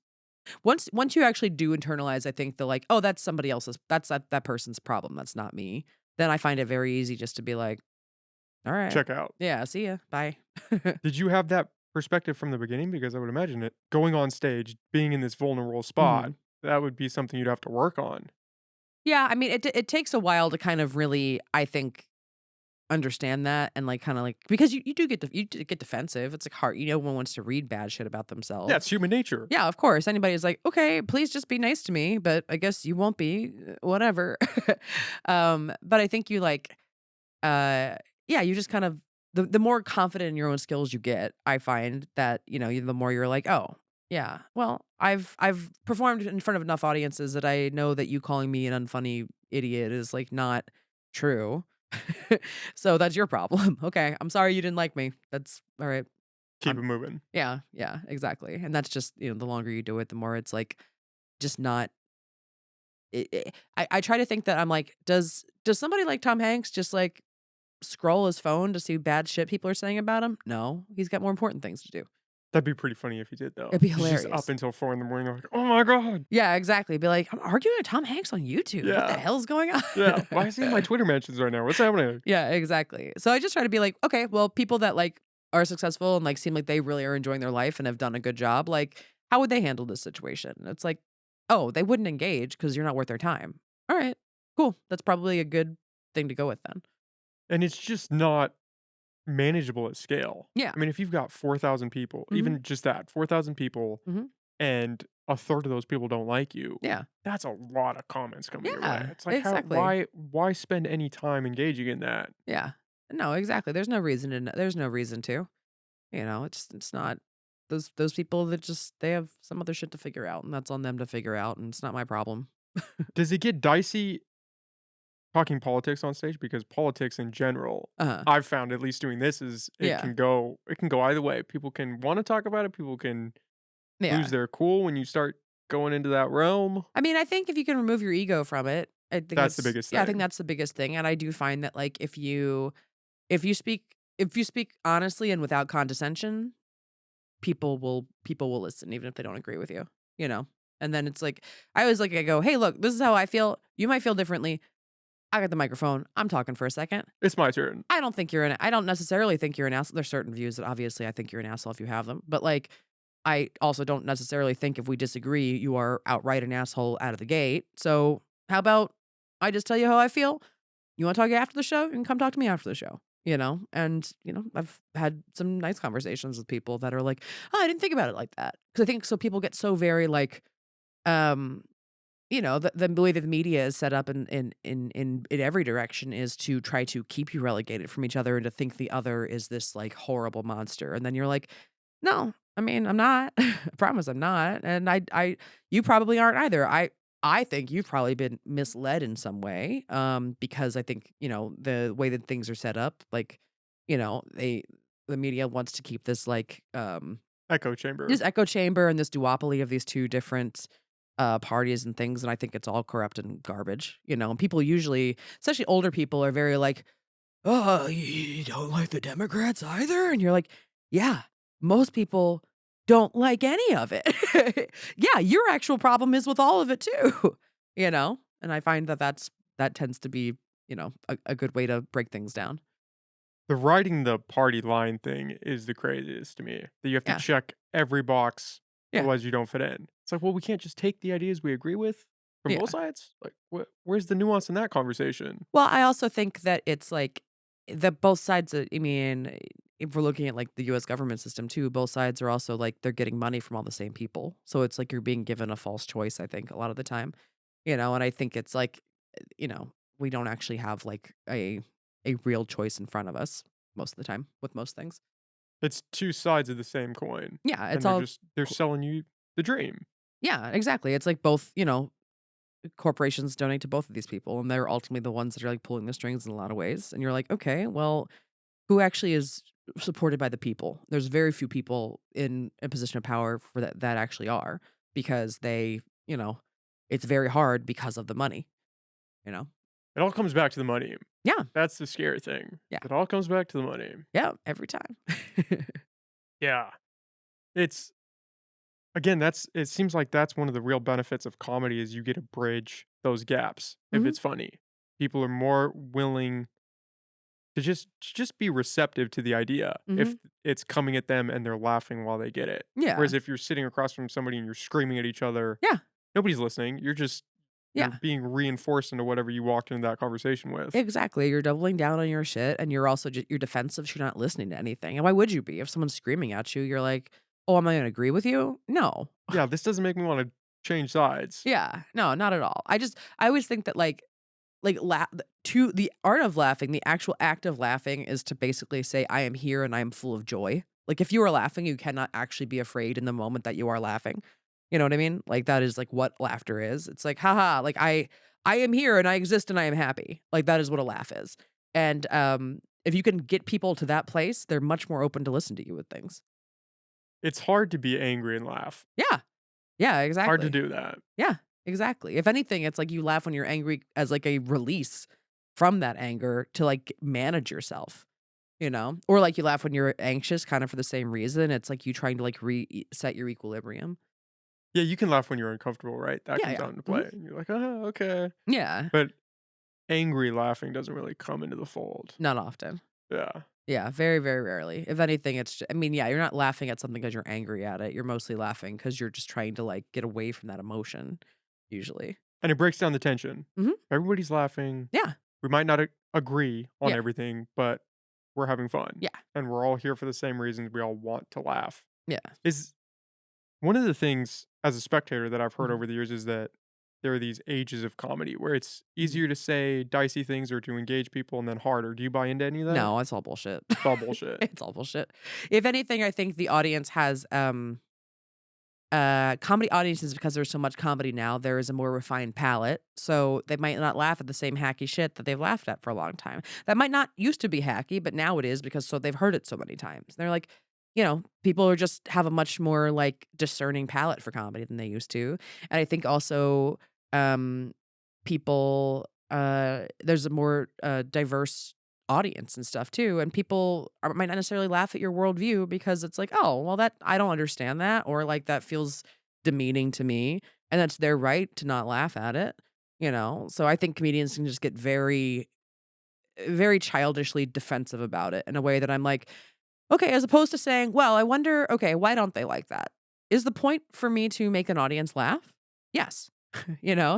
once you actually do internalize, I think the like, oh, that's somebody else's, that's that person's problem. That's not me. Then I find it very easy just to be like, all right, Check out. yeah, see ya, bye. Did you have that perspective from the beginning? Because I would imagine it going on stage, being in this vulnerable spot, Mhm. that would be something you'd have to work on. Yeah, I mean, it takes a while to kind of really, I think, understand that and, like, kinda, like because you do get defensive. It's, like, hard no one wants to read bad shit about Yeah, it's themselves. human nature. Yeah, of course, anybody's like, "Okay, please just be nice to me," but I guess you won't be, whatever. But I think you, like, uh yeah, you just kind of the more confident in your own skills you get, I find that, the more you're like, "Oh, yeah, well, I've performed in front of enough audiences that I know that you calling me an unfunny idiot is, like, not true. So that's your problem. Okay, I'm sorry you didn't like me. That's alright. Keep it moving. Yeah, yeah, exactly, and that's just, the longer you do it, the more it's, like, just not I try to think that I'm like, does somebody like Tom Hanks just, like, scroll his phone to see bad shit people are saying about him? No, he's got more important things to do. That'd be pretty funny if you did, It'd though. be He's just up hilarious. until 4 in the morning, they're like, "Oh my god." Yeah, exactly, be like, "I'm arguing with Tom Hanks on YouTube. What the Yeah, hell's going on?" yeah. "Why is he in my Twitter mentions right now? What's happening?" Yeah, exactly. So I just try to be like, okay, well, people that like are successful and like seem like they really are enjoying their life and have done a good job, like, how would they handle this situation? And it's like, oh, they wouldn't engage because you're not worth their time. All right, cool. That's probably a good thing to go with then. And it's just not manageable at scale. Yeah. I mean, if you've got 4,000 people, Hmm. even just that, 4,000 people, Hmm. and a third of those people don't like you, Yeah. that's a lot of comments coming your way. Yeah. It's like, how Exactly. why spend any time engaging in that? Yeah. No, exactly. There's no reason to. There's no reason to. It's not those people that just they have some other shit to figure out, and that's on them to figure out, and it's not my problem. Does it get dicey talking politics on stage? Because politics in general, Uh huh. I've found at least doing this is Yeah. it can go either way. People can wanna talk about it, people can lose Yeah. their cool when you start going into that realm. I mean, I think if you can remove your ego from it, I think That's the it's biggest yeah, I think thing. that's the biggest thing, and I do find that, like, if you speak honestly and without condescension, people will listen even if they don't agree with you, you know? And then it's like I always like I go, "Hey, look, this is how I feel. You might feel differently. I got the microphone. I'm talking for a second. It's my turn. I don't necessarily think you're an asshole. There's certain views that obviously I think you're an asshole if you have them, but, like, I also don't necessarily think if we disagree, you are outright an asshole out of the gate. So, how about I just tell you how I feel? You wanna talk after the show? You can come talk to me after the show, you know? And, I've had some nice conversations with people that are like, "Oh, I didn't think about it like that." Because I think so people get so very, like, um the way that the media is set up in every direction is to try to keep you relegated from each other and to think the other is this, like, horrible monster, and then you're like, "No, I mean, I'm not. I promise I'm not, and I you probably aren't either." I think you've probably been misled in some way, because I think, the way that things are set up, like, the media wants to keep this, like, Echo this chamber. echo chamber and this duopoly of these 2 different, parties and things, and I think it's all corrupt and garbage, and people usually especially older people are very like, "Oh, you don't like the Democrats either?" And you're like, "Yeah, most people don't like any of it." Yeah, your actual problem is with all of it too, you know? And I find that that tends to be, a good way to break things down. The writing the party line thing is the craziest to me, that you have to Yeah, check every box, yeah, otherwise you don't fit in. It's like, well, we can't just take the ideas we agree with from both yeah. sides? Like, where's the nuance in that conversation? Well, I also think that it's like that both sides, I mean, if we're looking at like the US government system too, both sides are also like they're getting money from all the same people. So it's like you're being given a false choice, I think, a lot of the time. And I think it's like, we don't actually have like a real choice in front of us most of the time with most things. It's 2 sides of the same coin, Yeah, it's and all they're co- selling you the dream. yeah, exactly. It's like both, corporations donate to both of these people and they're ultimately the ones that are like pulling the strings in a lot of ways. And you're like, okay, well, who actually is supported by the people? There's very few people in a position of power for that actually are because you know, it's very hard because of the money, you know? It all comes back to the money. Yeah. That's the scary thing. Yeah. It all comes back to the money. Yeah. Every time. Yeah. It's again, it seems like that's one of the real benefits of comedy is you get to bridge those gaps if Hmm. it's funny. People are more willing to just be receptive to the idea Hmm. if it's coming at them and they're laughing while they get it. Yeah. Whereas if you're sitting across from somebody and you're screaming at each other, Yeah. nobody's listening. You're Yeah. being reinforced into whatever you walked into that conversation with. Exactly. You're doubling down on your shit and you're also you're defensive. So you're not listening to anything. And why would you be? If someone's screaming at you, you're like, oh, am I going to agree with you? No. Yeah, this doesn't make me want to change sides. Yeah. No, not at all. I always think that to the art of laughing, the actual act of laughing is to basically say, I am here and I am full of joy. Like if you are laughing, you cannot actually be afraid in the moment that you are laughing. You know what I mean? Like that is like what laughter is. It's like, haha, like I am here and I exist and I am happy. Like that is what a laugh is. And if you can get people to that place, they're much more open to listen to you with things. It's hard to be angry and laugh. Yeah. Yeah, Hard to exactly. do that. Yeah, exactly. If anything, it's like you laugh when you're angry as like a release from that anger to like manage yourself, you know? Or like you laugh when you're anxious kind of for the same reason. It's like you trying to like reset your equilibrium. Yeah, you can laugh when you're uncomfortable, right? That Yeah, comes yeah. out into Mhm. play, and you're like, "Oh, okay." Yeah, But angry laughing doesn't really come into the fold. not often. Yeah. Yeah, very, very rarely. If anything, I mean, yeah, you're not laughing at something because you're angry at it. You're mostly laughing because you're just trying to like get away from that emotion, usually. And it breaks down the tension. Hmm. Everybody's laughing. Yeah, We might not agree on yeah, everything, but we're having fun, yeah, and we're all here for the same reasons. We all want to laugh. yeah. Is one of the things as a spectator that I've heard Mhm, over the years is that there are these ages of comedy where it's mhm. easier to say dicey things or to engage people and then harder. Do you buy into any of that? No, it's all bullshit. It's all bullshit. It's all bullshit. If anything, I think the audience has, comedy audiences because there's so much comedy now, there is a more refined palate, so they might not laugh at the same hacky shit that they've laughed at for a long time. That might not used to be hacky, but now it is because they've heard it so many times. They're like, people are just have a much more, like, discerning palate for comedy than they used to, and I think also, um, there's a more, diverse audience and stuff too, and people might not necessarily laugh at your worldview because it's like, oh, well, that I don't understand that, or like that feels demeaning to me, and that's their right to not laugh at it. So I think comedians can just get very, very childishly defensive about it in a way that I'm like, okay, as opposed to saying, well, I wonder, okay, why don't they like that? Is the point for me to make an audience laugh? Yes.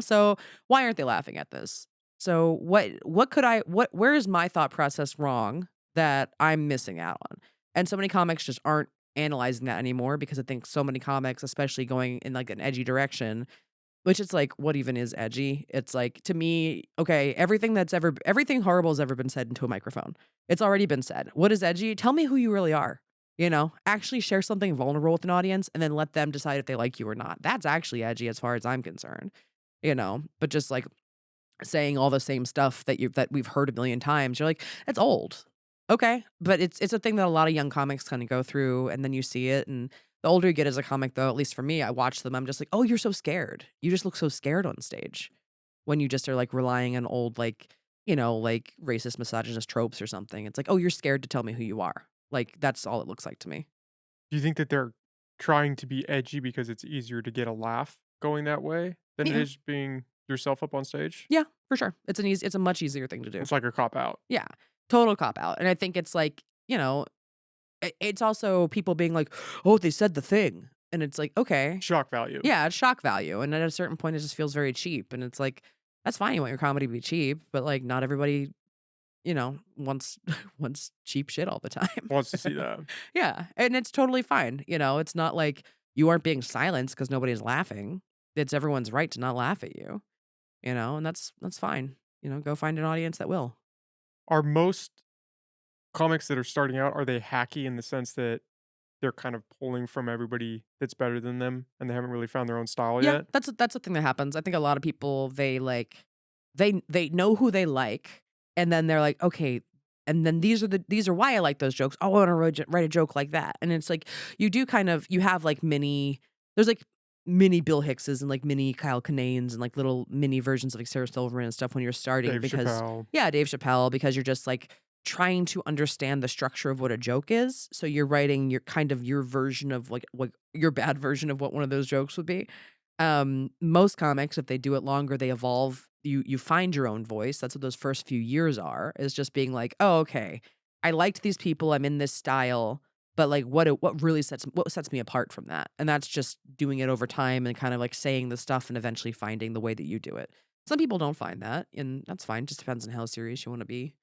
So why aren't they laughing at this? So where is my thought process wrong that I'm missing out on? And so many comics just aren't analyzing that anymore because I think so many comics, especially going in like an edgy direction, which it's like, what even is edgy? It's like, to me, okay, everything horrible has ever been said into a microphone. It's already been said. What is edgy? Tell me who you really are. Actually share something vulnerable with an audience and then let them decide if they like you or not. That's actually edgy as far as I'm concerned. But just like saying all the same stuff that we've heard a million times, you're like, that's old. Okay. But it's a thing that a lot of young comics kind of go through and then you see it. And the older you get as a comic, though, at least for me, I watch them, I'm just like, oh, you're so scared. You just look so scared on stage when you just are like relying on old, like like racist, misogynist tropes or something. It's like, "Oh, you're scared to tell me who you are." Like, that's all it looks like to me. Do you think that they're trying to be edgy because it's easier to get a laugh going that way than it Yeah. is being yourself up on stage? Yeah, for sure. It's a much easier thing to do. It's like a cop out. Yeah. Total cop out. And I think it's like, it's also people being like, "Oh, they said the thing." And it's like, "Okay." Shock value. Yeah, it's shock value. And at a certain point, it just feels very cheap. And it's like, that's fine. You want your comedy to be cheap, but like, not everybody, wants wants cheap shit all the time. Wants to see that. Yeah, and it's totally fine. It's not like you aren't being silenced because nobody's laughing. It's everyone's right to not laugh at you. And that's fine. Go find an audience that will. Are most comics that are starting out, are they hacky in the sense that they're kind of pulling from everybody that's better than them and they haven't really found their own style Yeah, yet? that's a thing that happens. I think a lot of people they like they know who they like, and then they're like, okay, and then these are why I like those jokes. Oh, I want to write a joke like that, and it's like you have like mini there's like mini Bill Hickses and like mini Kyle Kinanes and like little mini versions of like Sarah Silverman and stuff when you're starting Dave because Chappelle. yeah, Dave Chappelle because you're just like trying to understand the structure of what a joke is. So you're writing your kind of your version of like what your bad version of what one of those jokes would be. Most comics, if they do it longer, they evolve. You find your own voice. That's what those first few years are, is just being like, "Oh, okay. I liked these people. I'm in this style, but like what sets me apart from that?" And that's just doing it over time and kind of like saying the stuff and eventually finding the way that you do it. Some people don't find that, and that's fine. Just depends on how serious you want to be.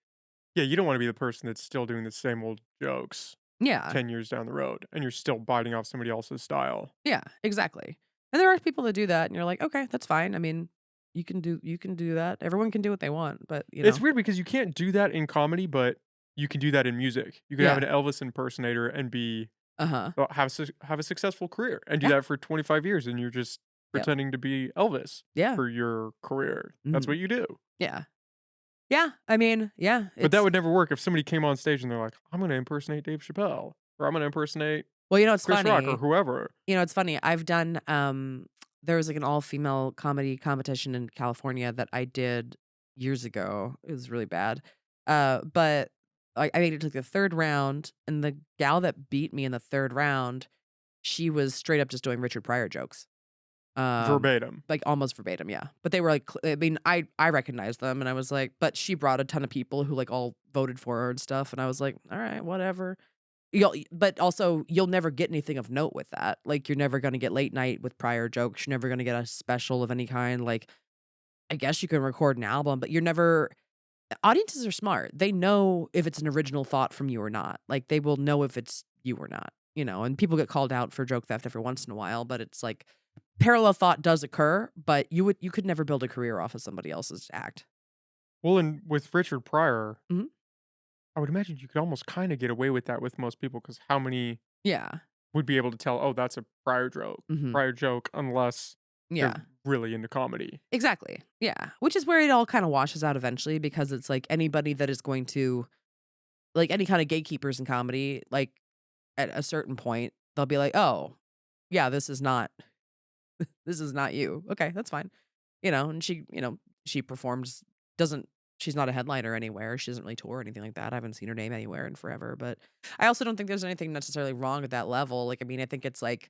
Yeah, you don't wanna be the person that's still doing the same old jokes Yeah. 10 years down the road, and you're still biting off somebody else's style. Yeah, exactly. And there are people that do that and you're like, "Okay, that's fine." I mean, you can do that. Everyone can do what they want, but, It's weird because you can't do that in comedy, but you can do that in music. You could have Yeah. an Elvis impersonator and Uh-huh. have a successful career and do Yeah. that for 25 years, and you're just Yep. pretending to be Elvis Yeah. for your career. That's Mhm. what you do. Yeah. Yeah, I mean, yeah, But that it's would never work if somebody came on stage and they're like, "I'm gonna impersonate Dave Chappelle," or "I'm gonna impersonate well, it's Chris Rock," or funny. whoever. It's funny. I've done, there was, like, an all-female comedy competition in California that I did years ago. It was really bad. But, I made it to, like, the 3rd round, and the gal that beat me in the 3rd round, she was straight up just doing Richard Pryor jokes. Um, Verbatim. like, almost verbatim, yeah. But they were, like, I mean, I recognized them, and I was like but she brought a ton of people who, like, all voted for her and stuff, and I was like, "Alright, whatever." But also, you'll never get anything of note with that. Like, you're never gonna get late night with prior jokes, you're never gonna get a special of any kind, like, I guess you can record an album, but you're never audiences are smart. They know if it's an original thought from you or not. Like, they will know if it's you or not, and people get called out for joke theft every once in a while, but it's like parallel thought does occur, but you could never build a career off of somebody else's act. Well, and with Richard Pryor, Mhm. I would imagine you could almost kinda get away with that with most people because how many Yeah. would be able to tell, "Oh, that's a Mhm. Pryor joke," unless they're Yeah. really into comedy. Exactly. Yeah. Which is where it all kinda washes out eventually because it's like anybody that is going to like any kind of gatekeepers in comedy, like at a certain point, they'll be like, "Oh, yeah, this is not you." Okay, that's fine. And she performs doesn't she's not a headliner anywhere. She doesn't really tour or anything like that. I haven't seen her name anywhere in forever, but I also don't think there's anything necessarily wrong at that level. Like, I mean, I think it's like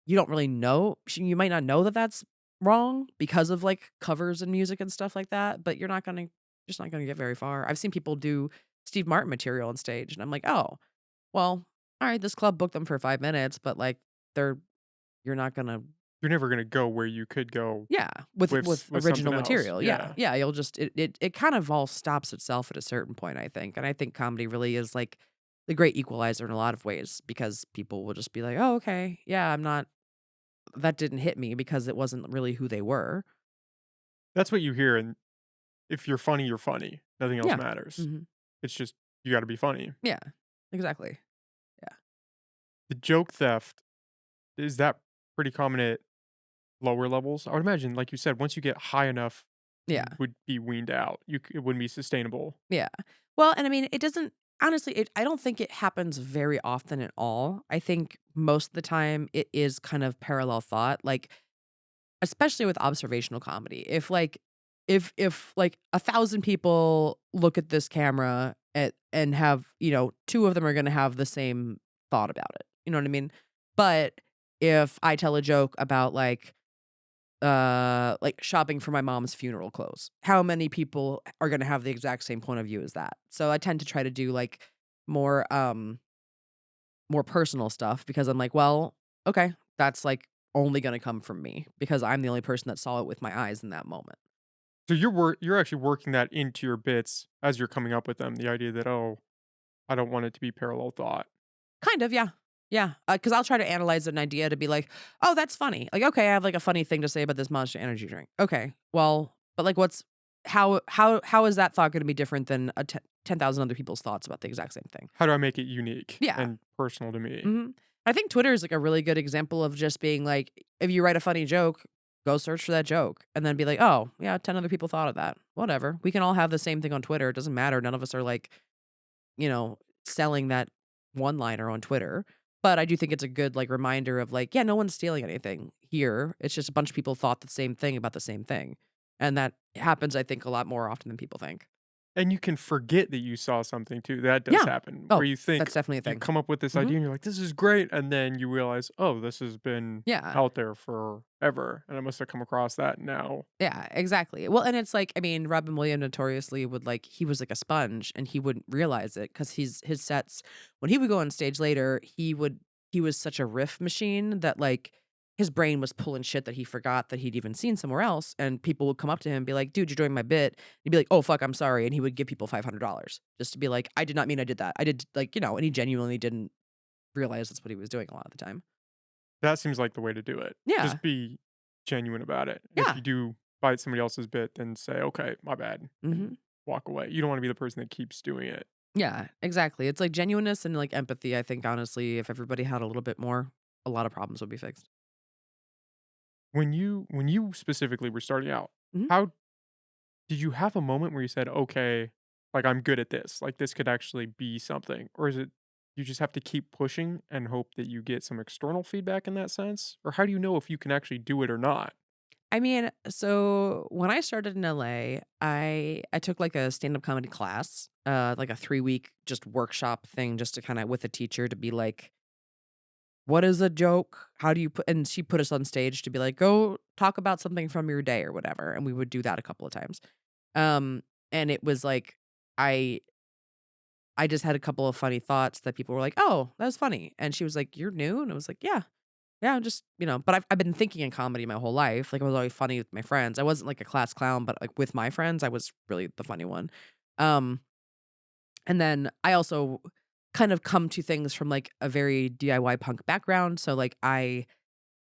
you don't really know. You might not know that that's wrong because of like covers and music and stuff like that, but just not gonna get very far. I've seen people do Steve Martin material on stage, and I'm like, oh, well, all right, this club booked them for 5 minutes, but like they're you're not gonna You're never gonna go where you could go yeah, with with something original else. material. Yeah. Yeah. Yeah, you'll just it kind of all stops itself at a certain point, I think. And I think comedy really is like the great equalizer in a lot of ways because people will just be like, "Oh, okay. Yeah, I'm not that didn't hit me because it wasn't really who they were." That's what you hear, and if you're funny, you're funny. Nothing else Yeah. matters. Mhm. It's just you gotta be funny. Yeah. Exactly. Yeah. The joke theft, is that pretty common at lower levels? I would imagine, like you said, once you get high enough, Yeah. you would be weaned out. It wouldn't be sustainable. Yeah. Well, and I mean, it doesn't honestly, I don't think it happens very often at all. I think most of the time it is kind of parallel thought, like especially with observational comedy. If like if like 1,000 people look at this camera and have, 2 of them are gonna have the same thought about it. You know what I mean? But if I tell a joke about like shopping for my mom's funeral clothes, how many people are gonna have the exact same point of view as that? So I tend to try to do like more more personal stuff because I'm like, well, okay, that's like only gonna come from me because I'm the only person that saw it with my eyes in that moment. So you're actually working that into your bits as you're coming up with them, the idea that, "Oh, I don't want it to be parallel thought." Kind of, yeah. Yeah, because I'll try to analyze an idea to be like, "Oh, that's funny." Like, "Okay, I have, like, a funny thing to say about this Monster Energy drink." Okay, well, but, like, what's how is that thought gonna be different than 10,000 other people's thoughts about the exact same thing? How do I make it unique Yeah, and personal to me? mhm. I think Twitter is, like, a really good example of just being like, if you write a funny joke, go search for that joke, and then be like, "Oh, yeah, 10 other people thought of that. Whatever. We can all have the same thing on Twitter. It doesn't matter. None of us are, like, you know, selling that one-liner on Twitter, but I do think it's a good, like, reminder of, like, yeah, no one's stealing anything here. It's just a bunch of people thought the same thing about the same thing, and that happens, I think, a lot more often than people think. And you can forget that you saw something too, that does Yeah. happen, where Oh, you think that's definitely a you thing. come up with this Mhm. idea and you're like, "This is great," and then you realize, "Oh, this has been Yeah. out there forever, and I must have come across that now." Yeah, exactly. Well, and it's like, I mean, Robin Williams notoriously would like he was like a sponge and he wouldn't realize it because his sets when he would go on stage later, he was such a riff machine that like his brain was pulling shit that he forgot that he'd even seen somewhere else. And people would come up to him and be like, dude, you're doing my bit. He'd be like, oh fuck, I'm sorry. And he would give people $500 just to be like, I did not mean I did that. I did like, and he genuinely didn't realize that's what he was doing a lot of the time. That seems like the way to do it. Yeah. Just be genuine about it. If Yeah. you do bite somebody else's bit, then say, "Okay, my bad," Hmm. and walk away. You don't wanna be the person that keeps doing it. Yeah, exactly. It's like genuineness and like empathy. I think honestly, if everybody had a little bit more, a lot of problems would be fixed. When you specifically were starting out, Mhm. how did you have a moment where you said, "Okay, like, I'm good at this, like, this could actually be something," or is it you just have to keep pushing and hope that you get some external feedback in that sense? Or how do you know if you can actually do it or not? I mean, so when I started in LA, I took like a stand-up comedy class, like a 3-week just workshop thing just to kind of with a teacher to be like, what is a joke? How do you put and she put us on stage to be like, go talk about something from your day or whatever. And we would do that a couple of times. Um, and it was like I I just had a couple of funny thoughts that people were like, "Oh, that was funny." And she was like, "You're new?" And I was like, "Yeah. Yeah, I'm just, but I've been thinking in comedy my whole life. Like I was always funny with my friends. I wasn't like a class clown, but like with my friends, I was really the funny one." Um, and then I also kind of come to things from like a very DIY punk background. So like I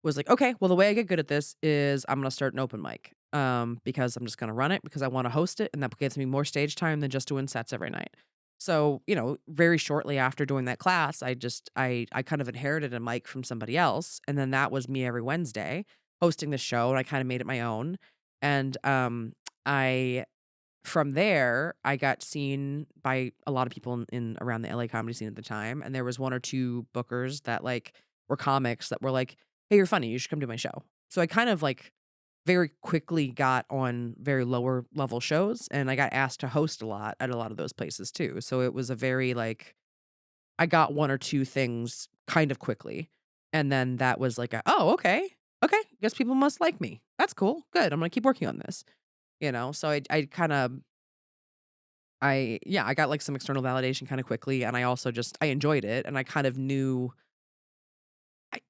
was like, "Okay, well, the way I get good at this is I'm gonna start an open mic, because I'm just gonna run it because I wanna host it, and that gives me more stage time than just doing sets every night." So, very shortly after doing that class, I kind of inherited a mic from somebody else, and then that was me every Wednesday hosting the show, and I kinda made it my own, and, I from there, I got seen by a lot of people in around the LA comedy scene at the time, and there was 1 or 2 bookers that, like, were comics that were like, "Hey, you're funny, you should come do my show." So I kind of, like, very quickly got on very lower level shows, and I got asked to host a lot at a lot of those places too. So it was a very, like I got 1 or 2 things kind of quickly, and then that was like a, "Oh, okay. Okay, guess people must like me. That's cool. Good, I'm gonna keep working on this." So I kinda I got, like, some external validation kinda quickly, and I also just I enjoyed it, and I kind of knew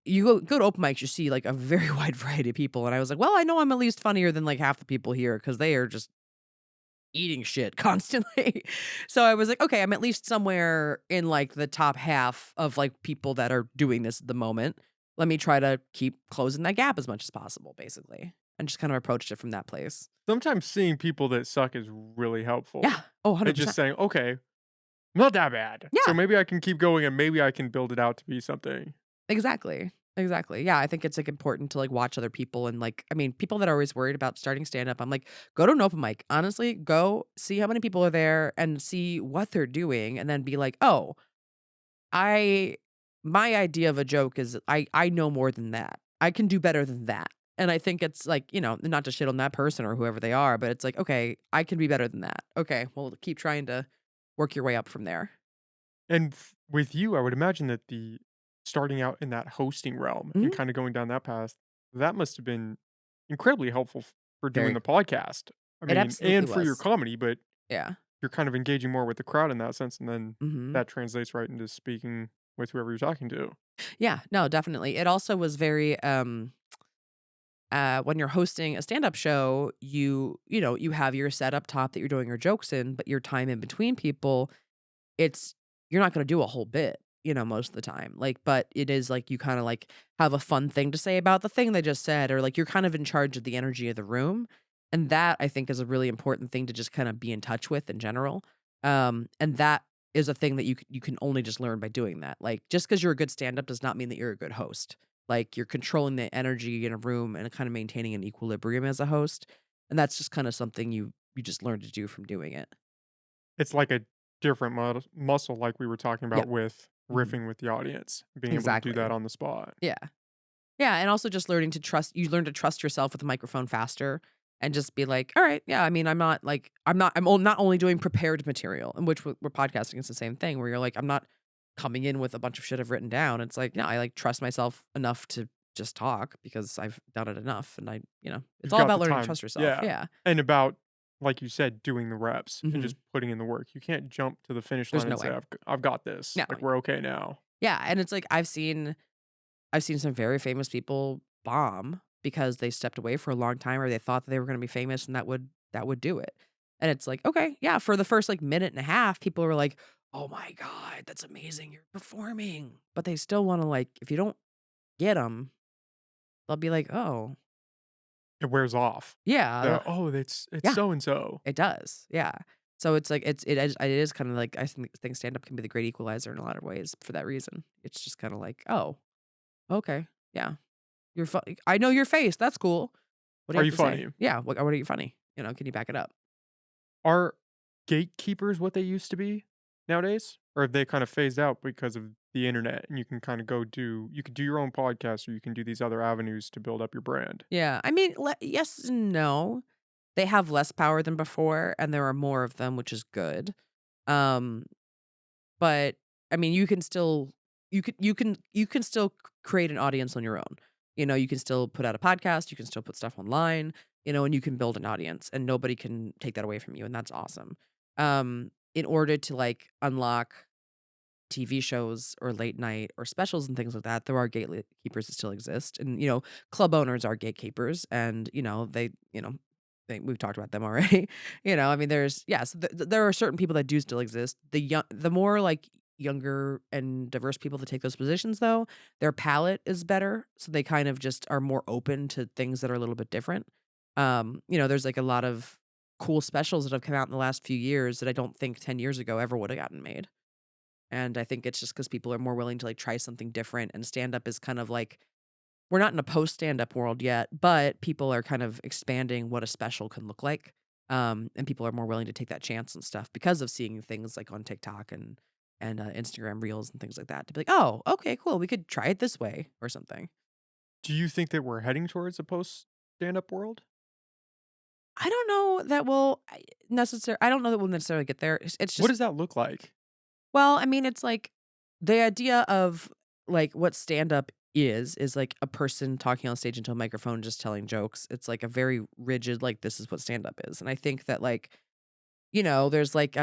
you go to open mics, you see, like, a very wide variety of people, and I was like, "Well, I know I'm at least funnier than, like, half the people here because they are just eating shit constantly." So I was like, "Okay, I'm at least somewhere in, like, the top half of, like, people that are doing this at the moment. Let me try to keep closing that gap as much as possible," basically, and just kind of approached it from that place. Sometimes seeing people that suck is really helpful, Yeah. Oh, and just 100%. saying, "Okay, not that bad, so Yeah. maybe I can keep going and maybe I can build it out to be something." Exactly. Exactly. Yeah, I think it's, like, important to, like, watch other people and, like I mean, people that are always worried about starting stand-up, I'm like, "Go to an open mic." Honestly, go see how many people are there and see what they're doing and then be like, "Oh, I my idea of a joke is I know more than that. I can do better than that." And I think it's like, not to shit on that person or whoever they are, but it's like, "Okay, I can be better than that." Okay, well, keep trying to work your way up from there. And with you, I would imagine that the starting out in that hosting realm and Mhm. kind of going down that path, that must have been incredibly helpful for doing Very the podcast. I It mean, absolutely and for your was. comedy, but Yeah. you're kind of engaging more with the crowd in that sense, and then Mhm. that translates right into speaking with whoever you're talking to. Yeah, no, definitely. It also was very, when you're hosting a stand-up show, you have your set up top that you're doing your jokes in, but your time in between people, it's you're not gonna do a whole bit, most of the time. Like, but it is like you kinda, like, have a fun thing to say about the thing they just said, or, like, you're kind of in charge of the energy of the room, and that, I think, is a really important thing to just kinda be in touch with in general. And that is a thing that you can only just learn by doing that. Like, just because 'cause you're a good stand-up does not mean that you're a good host. Like, you're controlling the energy in a room and kinda maintaining an equilibrium as a host, and that's just kinda something you just learn to do from doing it. It's like a different muscle, like we were talking about Yep. with Mhm. riffing with the audience, being able to do that Exactly. on the spot. Yeah. Yeah, and also just learning to trust you learn to trust yourself with the microphone faster and just be like, "All right, yeah, I mean, I'm not only doing prepared material," in which we're podcasting is the same thing where you're like, "I'm not coming in with a bunch of shit I've written down." It's like, no, I, like, trust myself enough to just talk because I've done it enough and it's You've all got about the learning to time. trust yourself. Yeah. Yeah. And about, like you said, doing the reps and Mhm. just putting in the work. You can't jump to the finish There's line no and say, way. I've got this. No. Like, we're okay now. Yeah, and it's like I've seen some very famous people bomb because they stepped away for a long time or they thought that they were gonna be famous and that would do it. And it's like, okay, yeah, for the first, like, minute and a half, people were like, "Oh my god, that's amazing, you're performing." But they still wanna, like, if you don't get them, 'em, they'll be like, "Oh, It wears off. yeah, Oh, it's yeah, so and so. it does." Yeah. So it's like it is kinda like I think stand-up can be the great equalizer in a lot of ways for that reason. It's just kinda like, "Oh, okay, yeah." You're funny. I know your face, that's cool. What do you Are have you to say? funny? Yeah, what are you funny? Can you back it up? Are gatekeepers what they used to be nowadays? Or have they kind of phased out because of the internet and you can kind of you could do your own podcast or you can do these other avenues to build up your brand? Yeah, I mean, yes and no. They have less power than before, and there are more of them, which is good. Um, but I mean, you can still create an audience on your own. You can still put out a podcast, you can still put stuff online, and you can build an audience, and nobody can take that away from you, and that's awesome. In order to like unlock TV shows or late night or specials and things like that, there are gatekeepers that still exist. And, club owners are gatekeepers and, we've talked about them already. I mean, yes, there are certain people that do still exist. The more like younger and diverse people that take those positions, though, their palette is better. So they kind of just are more open to things that are a little bit different. There's like a lot of cool specials that have come out in the last few years that I don't think 10 years ago ever would have gotten made. And I think it's just because people are more willing to, like, try something different, and stand-up is kind of like we're not in a post-stand-up world yet, but people are kind of expanding what a special can look like, and people are more willing to take that chance and stuff because of seeing things, like, on TikTok and Instagram Reels and things like that to be like, "Oh, okay, cool, we could try it this way," or something. Do you think that we're heading towards a post stand up world? I don't know that we'll I don't know that we'll necessarily get there. It's What just does that look like? Well, I mean, it's like the idea of like what stand up is like a person talking on stage into a microphone just telling jokes. It's like a very rigid like this is what stand up is. And I think that there's like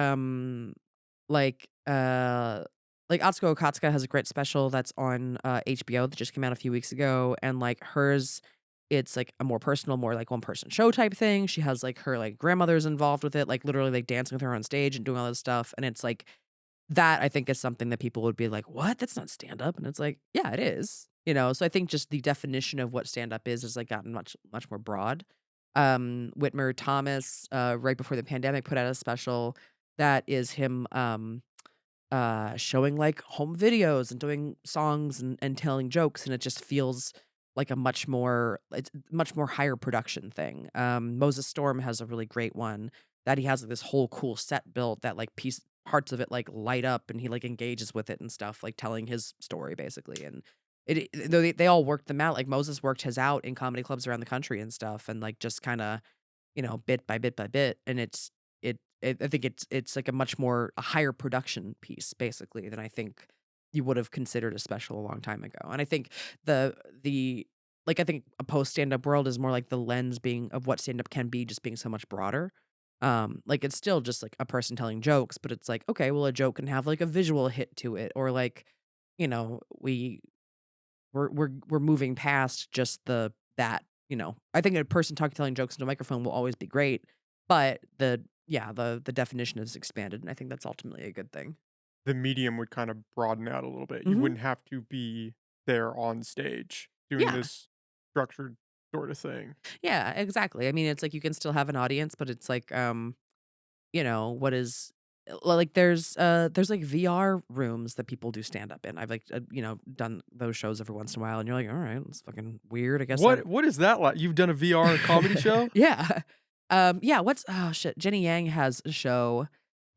like Atsuko Okatsuka has a great special that's on HBO that just came out a few weeks ago and like hers it's like a more personal, more like one person show type thing. She has like her like grandmother's involved with it, like literally like dancing with her on stage and doing all this stuff. And it's like that I think is something that people would be like, "What? That's not stand up." And it's like, "Yeah, it is." So I think just the definition of what stand up is like gotten much much more broad. Whitmer Thomas, right before the pandemic, put out a special that is him showing like home videos and doing songs and telling jokes, and it just feels like it's much more higher production thing. Moses Storm has a really great one that he has like, this whole cool set built that like parts of it like light up and he like engages with it and stuff, like telling his story basically. And though they all worked them out, like, Moses worked his out in comedy clubs around the country and stuff, and, like, just kinda, bit by bit by bit, and I think it's, like, a much more a higher production piece, basically, than I think you would've considered a special a long time ago, and I think the I think a post stand-up world is more like the lens being of what stand-up can be just being so much broader. Like, it's still just, like, a person telling jokes, but it's like, okay, well, a joke can have, like, a visual hit to it, or, like, you know, we're moving past just I think a person telling jokes into a microphone will always be great, but the definition is expanded, and I think that's ultimately a good thing. The medium would kind of broaden out a little bit. You Mhm. wouldn't have to be there on stage doing Yeah. this structured sort of thing. Yeah, exactly. I mean, it's like you can still have an audience, but it's like, what is like there's like VR rooms that people do stand up in. I've done those shows every once in a while and you're like, "All right, it's fucking weird. I guess I." What is that like? You've done a VR comedy show? Yeah. Yeah, what's oh shit, Jenny Yang has a show.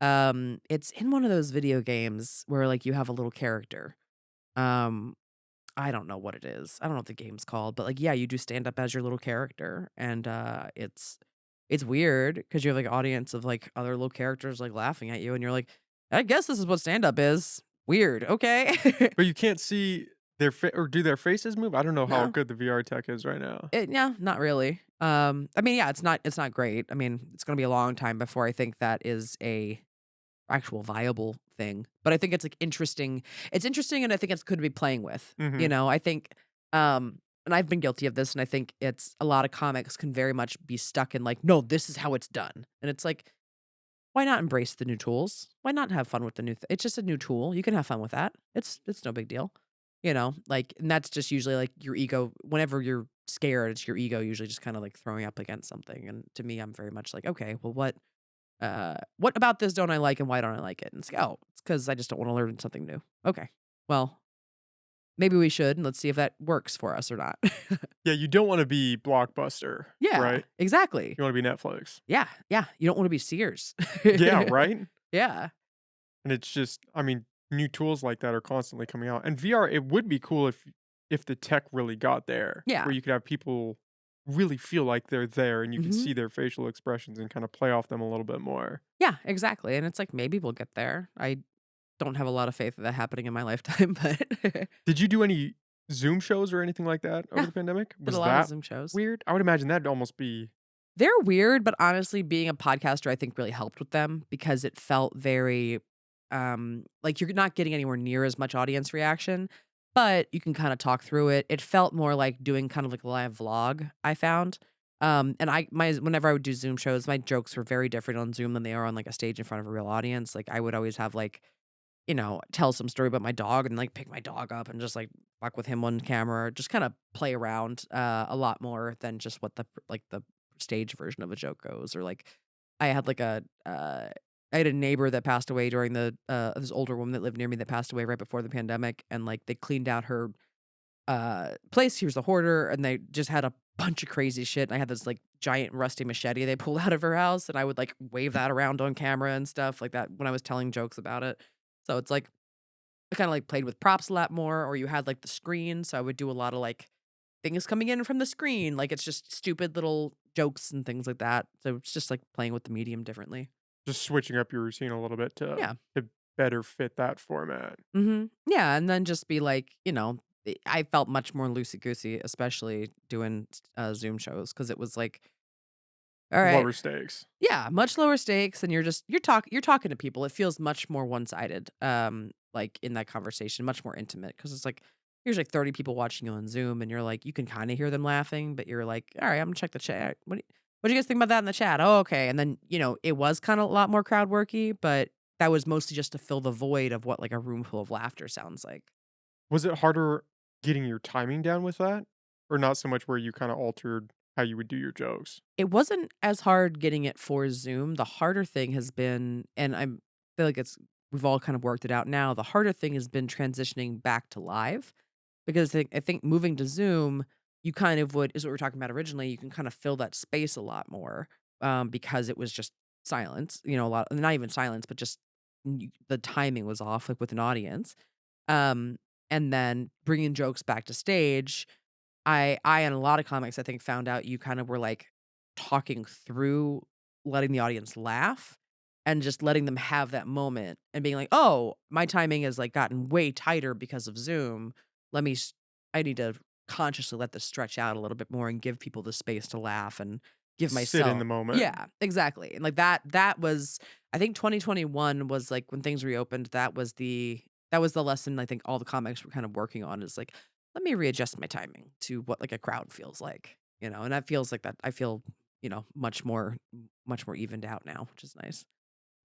It's in one of those video games where like you have a little character. Um I don't know what it is. I don't know what the game's called, but, like, yeah, you do stand up as your little character, and, it's weird because you have, like, audience of, like, other little characters, like, laughing at you, and you're like, "I guess this is what stand up is. Weird, okay." But you can't see their or do their faces move? I don't know how No, good the VR tech is right now. yeah, not really. I mean, yeah, it's not great. I mean, it's gonna be a long time before I think that is a actual viable thing, but I think it's, like, interesting. It's interesting, and I think it's good to be playing with, Mhm. I think, and I've been guilty of this, and I think it's a lot of comics can very much be stuck in, like, "No, this is how it's done," and it's like, why not embrace the new tools? Why not have fun with the it's just a new tool, you can have fun with that. It's no big deal, like, and that's just usually, like, your ego whenever you're scared, it's your ego usually just kinda, like, throwing up against something, and to me, I'm very much like, "Okay, well, what about this don't I like and why don't I like it?" And it's like, "Oh, it's because I just don't wanna learn something new." Okay. Well, maybe we should, and let's see if that works for us or not. Yeah, you don't wanna be Blockbuster, Yeah, right? exactly. You wanna be Netflix. Yeah, yeah, you don't wanna be Sears. Yeah, right? Yeah. And it's just I mean, new tools like that are constantly coming out. And VR, it would be cool if the tech really got there, Yeah. where you could have people really feel like they're there and you could Mhm. see their facial expressions and kinda play off them a little bit more. Yeah, exactly, and it's like, maybe we'll get there. I don't have a lot of faith of that happening in my lifetime, but Did you do any Zoom shows or anything like that over yeah, the pandemic? did a Was lot of that Zoom shows. weird? I would imagine that'd almost be They're weird, but honestly, being a podcaster, I think really helped with them because it felt very, like you're not getting anywhere near as much audience reaction, but you can kind of talk through it. It felt more like doing kind of like a live vlog, I found. And whenever I would do Zoom shows, my jokes were very different on Zoom than they are on like a stage in front of a real audience. Like I would always have like, tell some story about my dog and like pick my dog up and just like fuck with him on camera, just kind of play around a lot more than just what the stage version of a joke goes. Or like I had like I had a neighbor that passed away during this older woman that lived near me that passed away right before the pandemic, and like they cleaned out her place. She was a hoarder, and they just had a bunch of crazy shit. And I had this like giant rusty machete they pulled out of her house, and I would like wave that around on camera and stuff like that when I was telling jokes about it. So it's like I kinda, like, played with props a lot more, or you had, like, the screen, so I would do a lot of, like, things coming in from the screen, like, it's just stupid little jokes and things like that, so it's just, like, playing with the medium differently. just switching up your routine a little bit Yeah. to better fit that format. Mhm. Yeah, and then just be like, I felt much more loosey-goosey, especially doing Zoom shows because it was like, "Alright." Lower stakes. Yeah, much lower stakes, and you're talking to people. It feels much more one-sided, like, in that conversation, much more intimate because it's like, here's, like, 30 people watching you on Zoom, and you're like, you can kinda hear them laughing, but you're like, "Alright, I'm gonna check the chat. What do you guys think about that in the chat? Oh, okay." And then, it was kinda a lot more crowd worky, but that was mostly just to fill the void of what, like, a room full of laughter sounds like. Was it harder getting your timing down with that? Or not so much where you kinda altered how you would do your jokes? It wasn't as hard getting it for Zoom. The harder thing has been, and feel like we've all kind of worked it out now. The harder thing has been transitioning back to live because I think moving to Zoom, you kind of would is what we were talking about originally. You can kind of fill that space a lot more because it was just silence. A lot, not even silence, but just the timing was off, like with an audience. and then bringing jokes back to stage. I and a lot of comics, I think, found out you kind of were, like, talking through letting the audience laugh and just letting them have that moment and being like, "Oh, my timing has, like, gotten way tighter because of Zoom. Let me s I need to consciously let this stretch out a little bit more and give people the space to laugh and give Sit in myself." the moment. Yeah, exactly, and, like, that was I think 2021 was, like, when things reopened, that was the lesson I think all the comics were kind of working on is, like, let me readjust my timing to what, like, a crowd feels like, and that feels like that I feel, much more evened out now, which is nice.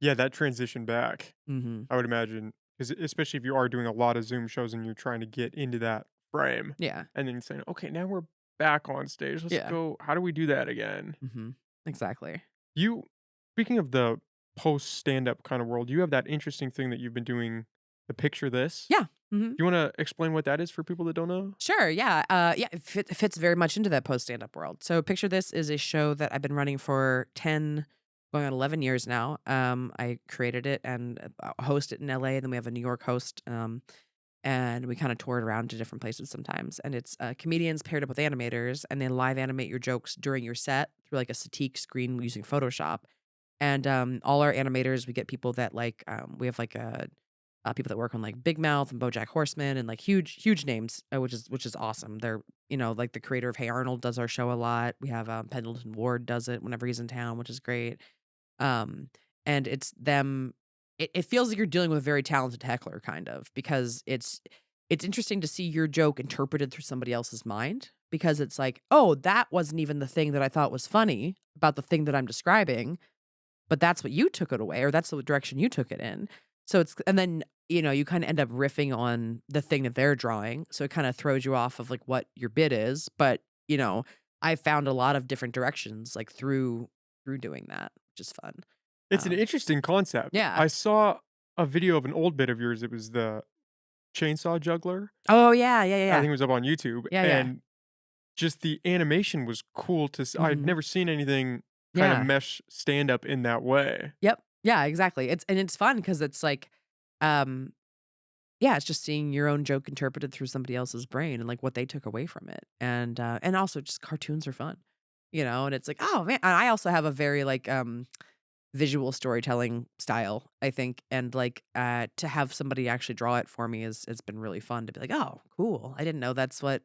Yeah, that transition back, Mhm. I would imagine, 'cause especially if you are doing a lot of Zoom shows and you're trying to get into that frame, Yeah. and then saying, "Okay, now we're back on stage. Let's Yeah. go how do we do that again?" Mhm. Exactly. You speaking of the post stand-up kinda world, you have that interesting thing that you've been doing, the Picture This. Yeah. Mhm. You wanna explain what that is for people that don't know? Sure, yeah, yeah, it fits very much into that post stand-up world. So, Picture This is a show that I've been running for 10, going on 11 years now. I created it and, host it in LA, and then we have a New York host, and we kinda tour it around to different places sometimes, and it's, comedians paired up with animators, and they live animate your jokes during your set through, like, a Cintiq screen using Photoshop. And, all our animators, we get people that like, we have like, people that work on like Big Mouth and BoJack Horseman and like huge names, which is awesome. They're, like the creator of Hey Arnold does our show a lot. We have, Pendleton Ward does it whenever he's in town, which is great. Um, and it's them. It feels like you're dealing with a very talented heckler, kind of, because it's interesting to see your joke interpreted through somebody else's mind because it's like, oh, that wasn't even the thing that I thought was funny about the thing that I'm describing, but that's what you took it away, or that's the direction you took it in. So it's and then, you kinda end up riffing on the thing that they're drawing, so it kinda throws you off of, like, what your bit is, but, I found a lot of different directions, like, through doing that, which is fun. It's an interesting concept. Yeah. I saw a video of an old bit of yours, it was the chainsaw juggler. Oh, yeah, yeah, yeah, I yeah. think it was up on YouTube, Yeah, yeah. and just the animation was cool to I'd Mhm. never seen anything kinda Yeah. mesh stand-up in that way. Yep. Yeah, exactly. It's fun because it's like, um yeah, it's just seeing your own joke interpreted through somebody else's brain and, like, what they took away from it, and also just cartoons are fun, and it's like, "Oh, man," and I also have a very, like, visual storytelling style, I think, and, like, to have somebody actually draw it for me is has been really fun to be like, "Oh, cool. I didn't know that's what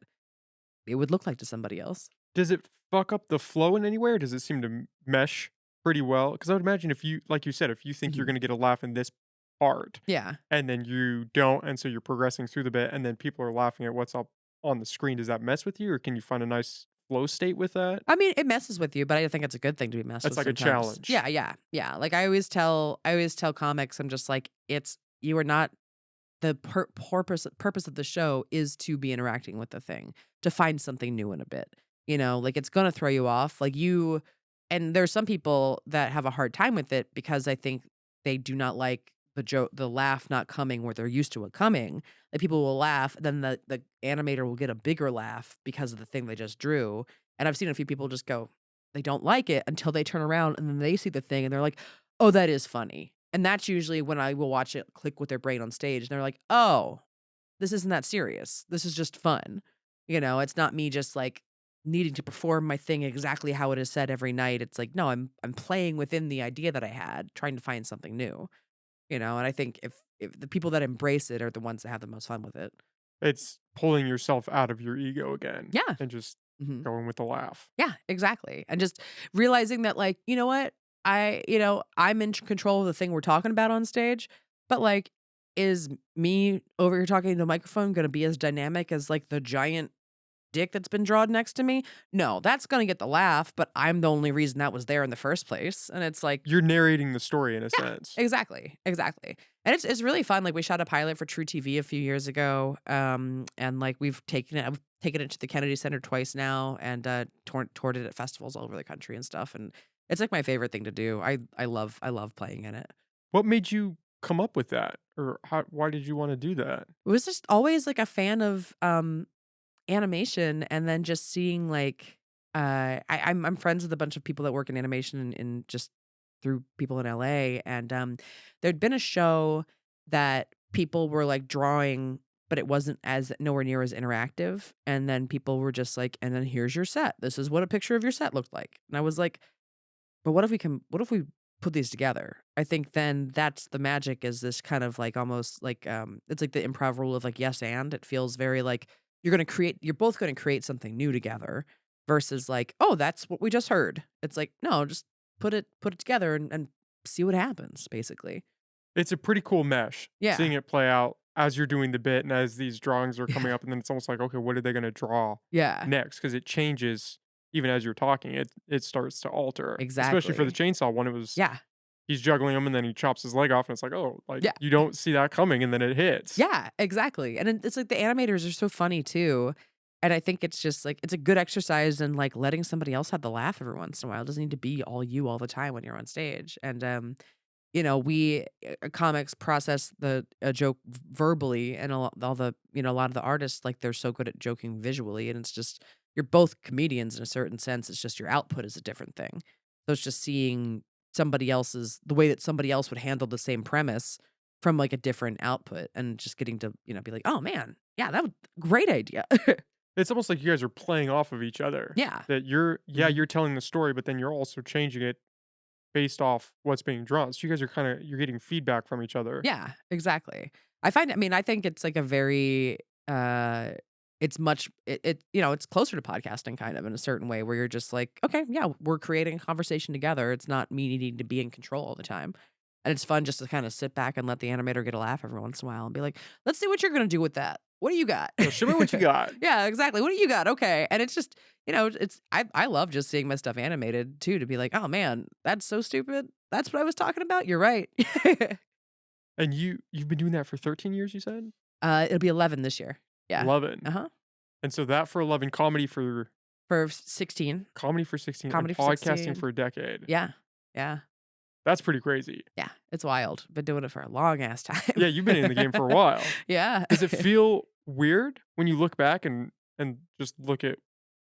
it would look like to somebody else." Does it fuck up the flow in any way, or does it seem to mesh pretty well? Because I would imagine if you like you said, if you think you're Mhm. gonna get a laugh in this part, Yeah. and then you don't, and so you're progressing through the bit, and then people are laughing at what's up on the screen, does that mess with you, or can you find a nice flow state with that? I mean, it messes with you, but I think it's a good thing to be messed That's with like a sometimes. challenge. Yeah, yeah, yeah. Like, I always tell comics, I'm just like, you are not the purpose of the show is to be interacting with the thing, to find something new in a bit. Like, it's gonna throw you off. Like, and there's some people that have a hard time with it because I think they do not like the laugh not coming where they're used to it coming. Like, people will laugh, then the animator will get a bigger laugh because of the thing they just drew. And I've seen a few people just go, they don't like it until they turn around and then they see the thing and they're like, "Oh, that is funny." And that's usually when I will watch it click with their brain on stage, and they're like, "Oh, this isn't that serious. This is just fun." It's not me just, like, needing to perform my thing exactly how it is said every night. It's like, no, I'm playing within the idea that I had, trying to find something new, and I think if the people that embrace it are the ones that have the most fun with it. It's pulling yourself out of your ego again, Yeah. and just Mhm. going with the laugh. Yeah, exactly, and just realizing that, like, you know what? I'm in control of the thing we're talking about on stage, but, like, is me over here talking to the microphone gonna be as dynamic as, like, the giant dick that's been drawn next to me? No, that's gonna get the laugh, but I'm the only reason that was there in the first place, and it's like, You're narrating the story in a yeah, sense. exactly, exactly. And it's really fun, like, we shot a pilot for True TV a few years ago, and, like, I've taken it to the Kennedy Center twice now and, toured it at festivals all over the country and stuff, and it's, like, my favorite thing to do. I love playing in it. What made you come up with that? Or why did you wanna do that? It was just always, like, a fan of, animation and then just seeing, like, I'm friends with a bunch of people that work in animation and just through people in LA, and, there'd been a show that people were, like, drawing but it wasn't as nowhere near as interactive, and then people were just like, "And then here's your set. This is what a picture of your set looked like." And I was like, "But what if we put these together?" I think then that's the magic is this kind of like almost like, it's like the improv rule of like yes and. It feels very like you're both gonna create something new together versus like, "Oh, that's what we just heard." It's like, "No, just put it together and see what happens," basically. It's a pretty cool mesh, Yeah. seeing it play out as you're doing the bit and as these drawings are coming up, and then it's almost like, "Okay, what are they gonna draw Yeah. next?" Because it changes even as you're talking, it starts to alter, especially for the Exactly. chainsaw one, it was Yeah. he's juggling him and then he chops his leg off, and it's like, "Oh," like, Yeah. you don't see that coming, and then it hits. Yeah, exactly, and it's like the animators are so funny too, and I think it's just like it's a good exercise in, like, letting somebody else have the laugh every once in a while. It doesn't need to be all you all the time when you're on stage, and, we, comics process a joke verbally, and all the a lot of the artists, like, they're so good at joking visually, and it's just you're both comedians in a certain sense, it's just your output is a different thing. So it's just seeing the way that somebody else would handle the same premise from, like, a different output and just getting to, be like, "Oh, man. Yeah, that was great idea." It's almost like you guys are playing off of each other, Yeah. that you're Mhm. you're telling the story, but then you're also changing it based off what's being drawn, so you guys are you're getting feedback from each other. Yeah, exactly. I think it's like a very, it's much it's closer to podcasting kind of in a certain way where you're just like, "Okay, yeah, we're creating a conversation together." It's not me needing to be in control all the time. And it's fun just to kinda sit back and let the animator get a laugh every once in a while and be like, "Let's see what you're gonna do with that. What do you got?" "Yo, show me what you got." Yeah, exactly. "What do you got? Okay." And it's just, I love just seeing my stuff animated too to be like, "Oh, man, that's so stupid. That's what I was talking about. You're right." And you've been doing that for 13 years, you said? It'll be 11 this year. Yeah. 11. Uh-huh. And so that for 11, For 16. comedy for 16, and Comedy for podcasting 16. for a decade. Yeah. Yeah. That's pretty crazy. Yeah. It's wild. Been doing it for a long ass time. Yeah, you've been in the game for a while. Yeah. Does it feel weird when you look back and just look at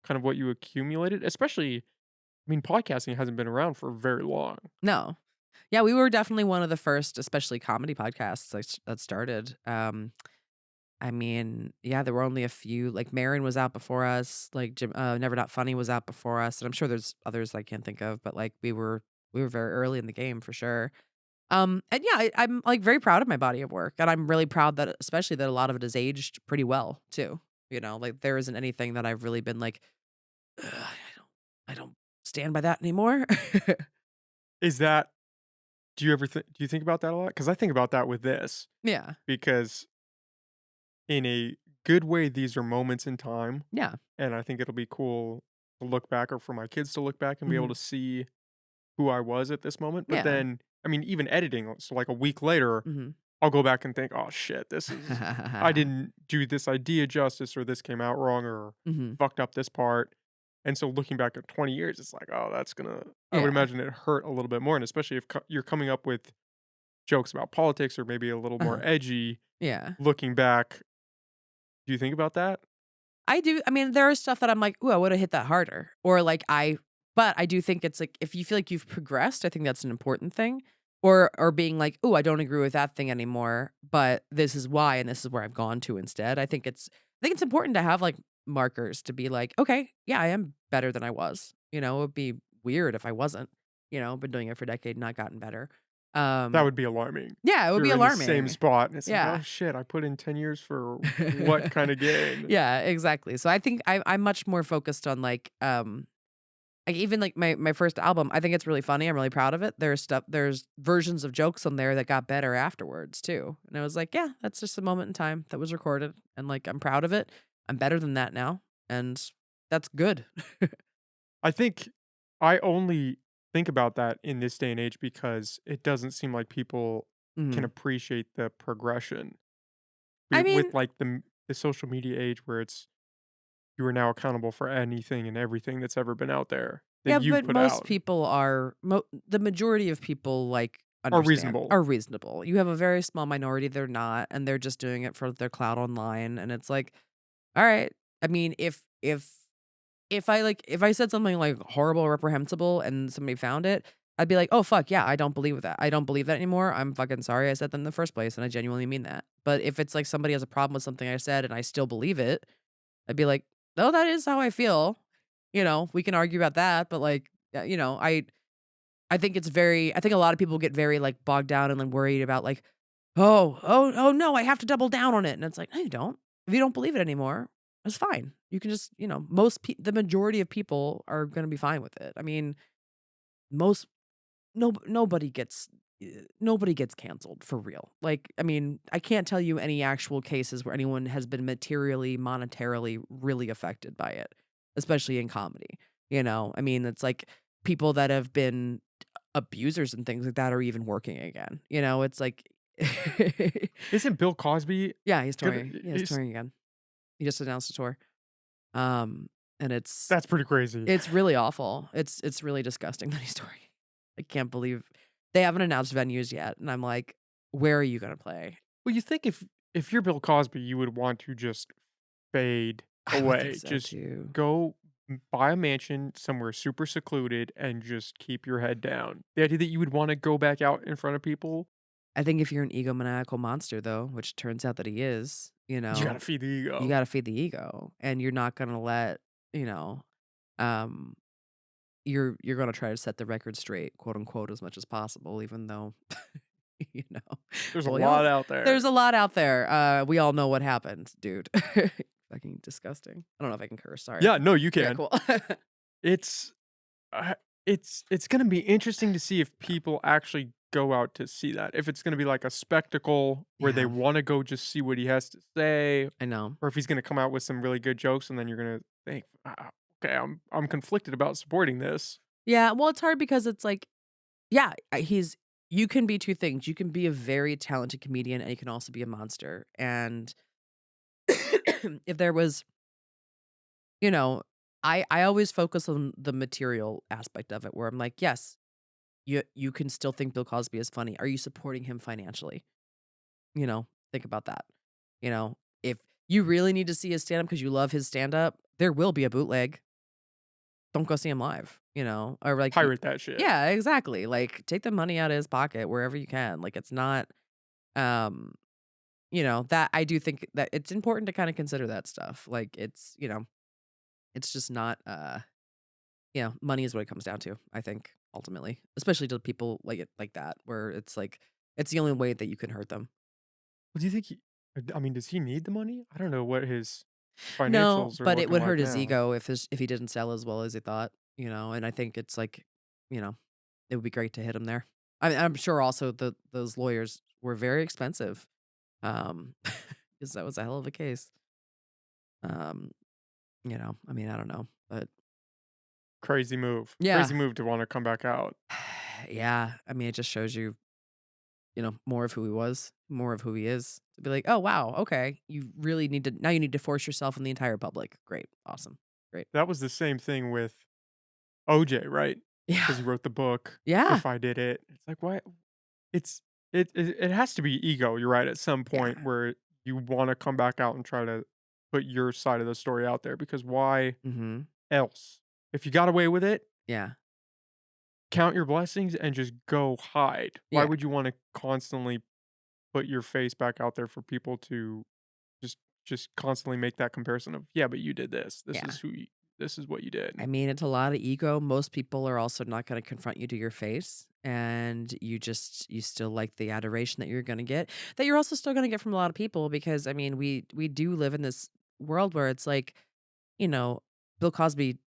kind of what you accumulated? Especially, I mean, podcasting hasn't been around for very long. No. Yeah, we were definitely one of the first, especially comedy podcasts that started. I mean, yeah, there were only a few. Like Marin was out before us. Like Never Not Funny was out before us, and I'm sure there's others I can't think of. But like we were very early in the game for sure. And yeah, I'm like very proud of my body of work, and I'm really proud that especially that a lot of it has aged pretty well too. Like there isn't anything that I've really been like, "Ugh, I don't stand by that anymore." Is that do you think about that a lot? Because I think about that with this, Yeah, because in a good way, these are moments in time, yeah, and I think it'll be cool to look back or for my kids to look back and be able hmm, to see who I was at this moment. But yeah, then, I mean, even editing, so like a week later, hmm. I'll go back and think, "Oh shit, I didn't do this idea justice, or this came out wrong, or Hmm. fucked up this part." And so looking back at 20 years, it's like, "Oh, that's gonna." I would Yeah, imagine it hurt a little bit more, and especially if you're coming up with jokes about politics or maybe a little more uh-huh, edgy. yeah. Looking back, do you think about that? I do. I mean, there is stuff that I'm like, "Ooh, I would have hit that harder," or like But I do think it's like if you feel like you've progressed, I think that's an important thing. Or being like, "Ooh, I don't agree with that thing anymore, but this is why, and this is where I've gone to instead." I think it's important to have like markers to be like, "Okay, yeah, I am better than I was." It would be weird if I wasn't. Been doing it for a decade, not gotten better. That Um, would be alarming. yeah, it would be You're in the same alarming. spot, and it's like, "Oh Yeah. shit, I put in 10 years for what kinda gain?" Yeah, exactly. So I think I'm much more focused on like even like my first album, I think it's really funny. I'm really proud of it. There's versions of jokes on there that got better afterwards too. And I was like, yeah, that's just a moment in time that was recorded and like I'm proud of it. I'm better than that now. And that's good. I think I only think about that in this day and age because it doesn't seem like people can Mhm. appreciate the progression I with mean, like the social media age where it's you are now accountable for anything and everything that's ever been out there that yeah, you've but put most out people the majority of people like are understand reasonable. are reasonable. You have a very small minority they're not, and they're just doing it for their clout online. And it's like, all right. I mean, if I said something like horrible or reprehensible and somebody found it, I'd be like, "Oh, fuck, yeah, I don't believe that. I don't believe that anymore. I'm fucking sorry I said that in the first place, and I genuinely mean that." But if it's like somebody has a problem with something I said and I still believe it, I'd be like, "No, that is how I feel." We can argue about that, but like, I think I think a lot of people get very like bogged down and like worried about like, oh no, I have to double down on it. And it's like, no, you don't. If you don't believe it anymore, it's fine. You can just, the majority of people are going to be fine with it. I mean, most no nobody gets canceled for real. Like, I mean, I can't tell you any actual cases where anyone has been materially, monetarily really affected by it, especially in comedy. I mean, it's like people that have been abusers and things like that are even working again. It's like Isn't Bill Cosby yeah, he's gonna touring. Yeah, he's is touring again. He just announced a tour. Um, and that's pretty crazy. it's really awful. It's really disgusting that he's touring. I can't believe they haven't announced venues yet, and I'm like, "Where are you gonna play?" Well, you think if you're Bill Cosby, you would want to just fade I would think away. so Just too. go buy a mansion somewhere super secluded and just keep your head down. The idea that you would wanna go back out in front of people, I think if you're an egomaniacal monster, though, which turns out that he is, you gotta feed the you ego. gotta feed the ego, and you're not gonna let, you know, um, you're gonna try to set the record straight, quote unquote, as much as possible, even though, you know, There's a we all lot out there. there's a lot out there. We all know what happened, dude. Fucking disgusting. I don't know if I can curse. Sorry. Yeah, no, you Okay, can. cool. It's uh, it's gonna be interesting to see if people actually go out to see that. If it's gonna be like a spectacle where they Yeah, wanna go just see what he has to say, I know. or if he's gonna come out with some really good jokes, and then you're gonna think, okay, I'm conflicted about supporting this." Yeah, well, it's hard because it's like, yeah, he's you can be 2 things. You can be a very talented comedian, and you can also be a monster, and if there was you know, I always focus on the material aspect of it where I'm like, "Yes, you can still think Bill Cosby is funny. Are you supporting him financially?" Think about that. If you really need to see his stand-up because you love his stand-up, there will be a bootleg. Don't go see him live, or like Pirate that shit. yeah, exactly. Like, take the money out of his pocket wherever you can. Like, it's not, um, that I do think that it's important to kinda consider that stuff. Like, it's just not, money is what it comes down to, I think, ultimately, especially to people like it like that, where it's like, it's the only way that you can hurt them. Well, do you think I mean, does he need the money? I don't know what his No, financials are but it looking would like hurt his now. ego if he didn't sell as well as he thought, and I think it's like, you know, it would be great to hit him there. I'm sure also those lawyers were very expensive, um, because that was a hell of a case. Um, I mean, I don't know, but Crazy move. yeah. Crazy move to wanna come back out. Yeah, I mean, it just shows you, more of who he was, more of who he is. To be like, "Oh, wow, okay, you really need to now you need to force yourself on the entire public." Great, awesome, great. That was the same thing with OJ, right? Yeah, Because he wrote the book, yeah, If I Did It. It's like, why it's it has to be ego, you're right, at some point yeah, where you wanna come back out and try to put your side of the story out there, because why mhm, else? If you got away with it, yeah, count your blessings and just go hide. Why yeah, would you wanna constantly put your face back out there for people to just constantly make that comparison of, "Yeah, but you did this. yeah. This is what you did." I mean, it's a lot of ego. Most people are also not gonna confront you to your face, and you still like the adoration that you're gonna get, that you're also still gonna get from a lot of people because, I mean, we do live in this world where it's like, you know, Bill Cosby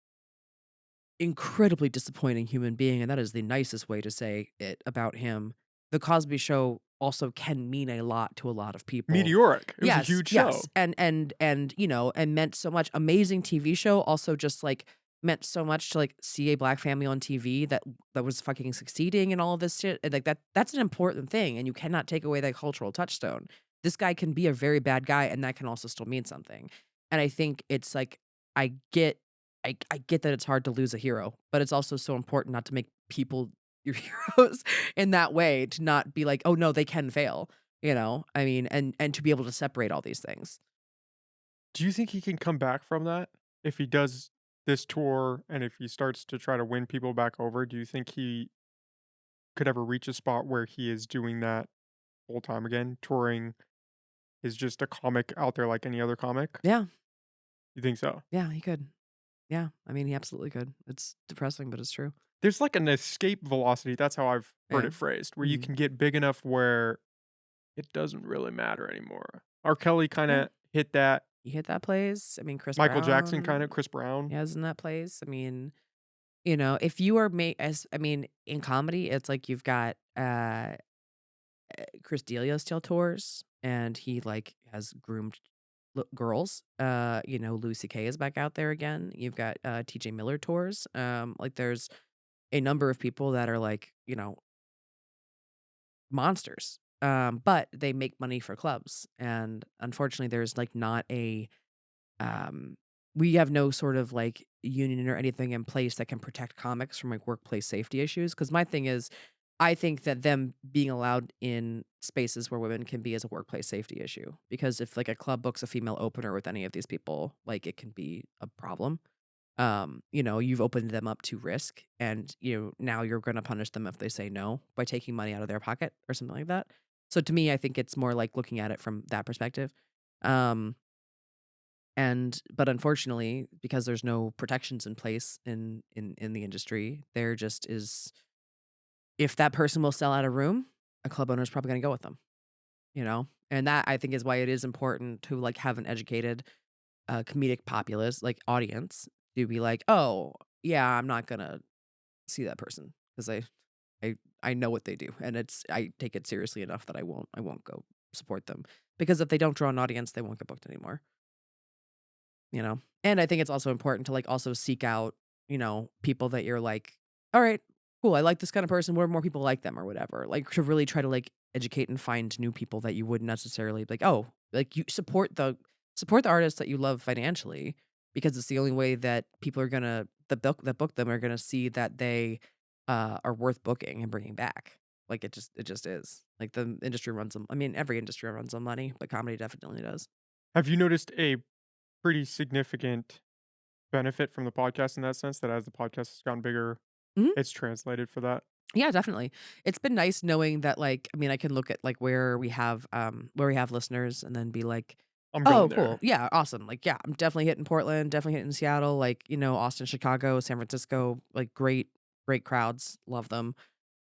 incredibly disappointing human being, and that is the nicest way to say it about him. The Cosby Show also can mean a lot to a lot of people. Meteoric. It was a Yes, huge yes, show. and meant so much. Amazing TV show also just, like, meant so much to, like, see a black family on TV that was fucking succeeding and all of this shit, and, like, that's an important thing, and you cannot take away that cultural touchstone. This guy can be a very bad guy, and that can also still mean something, and I think it's, like, I get I get that it's hard to lose a hero, but it's also so important not to make people your heroes in that way, to not be like, "Oh, no, they can fail." I mean, and to be able to separate all these things. Do you think he can come back from that? If he does this tour and if he starts to try to win people back over, do you think could ever reach a spot where he is doing that full time again? Touring is just a comic out there like any other comic? Yeah. You think so? Yeah, he could. Yeah, I mean, he absolutely could. It's depressing, but it's true. There's like an escape velocity, that's how I've heard Yeah. it phrased, where you Mhm. can get big enough where it doesn't really matter anymore. R. Kelly Yeah. kinda hit that. You hit that place. I mean, Chris Michael Jackson Brown kinda, Chris Brown. is in that place. I mean, if you are made as I mean, in comedy, it's like you've got, Chris D'Elia still tours, and he, like, has groomed girls. Louis CK is back out there again. You've got, TJ Miller tours. Like, there's a number of people that are, like, monsters. But they make money for clubs, and unfortunately, there's, like, not a um, we have no sort of like union or anything in place that can protect comics from like workplace safety issues. Cause my thing is, I think that them being allowed in spaces where women can be is a workplace safety issue. Because if like a club books a female opener with any of these people, like it can be a problem. You've opened them up to risk and now you're gonna punish them if they say no by taking money out of their pocket or something like that. So to me, I think it's more like looking at it from that perspective. Um, but unfortunately, because there's no protections in place in the industry, there just is if that person will sell out a room, a club owner is probably gonna go with them, you know? And that I think is why it is important to like have an educated comedic populace, like audience, to be like, oh, yeah, I'm not gonna see that person because I I know what they do. And I take it seriously enough that I won't go support them. Because if they don't draw an audience, they won't get booked anymore. And I think it's also important to, like, also seek out, people that you're like, "All right, cool, I like this kind of person, what more people like them?" or whatever. Like, to really try to, like, educate and find new people that you wouldn't necessarily be like, "Oh," like, you support the artists that you love financially because it's the only way that people are gonna that book them are gonna see that they, are worth booking and bringing back. Like, it just is. Like, the industry runs on I mean, every industry runs on money, but comedy definitely does. Have you noticed a pretty significant benefit from the podcast in that sense, that as the podcast has gotten bigger, Mhm. it's translated for that? Yeah, definitely. It's been nice knowing that, like, I mean, I can look at like where we have listeners and then be like, I'm "Oh, going cool. there. Yeah, awesome." Like, yeah, I'm definitely hitting Portland, definitely hitting Seattle, like, Austin, Chicago, San Francisco, like great crowds, love them.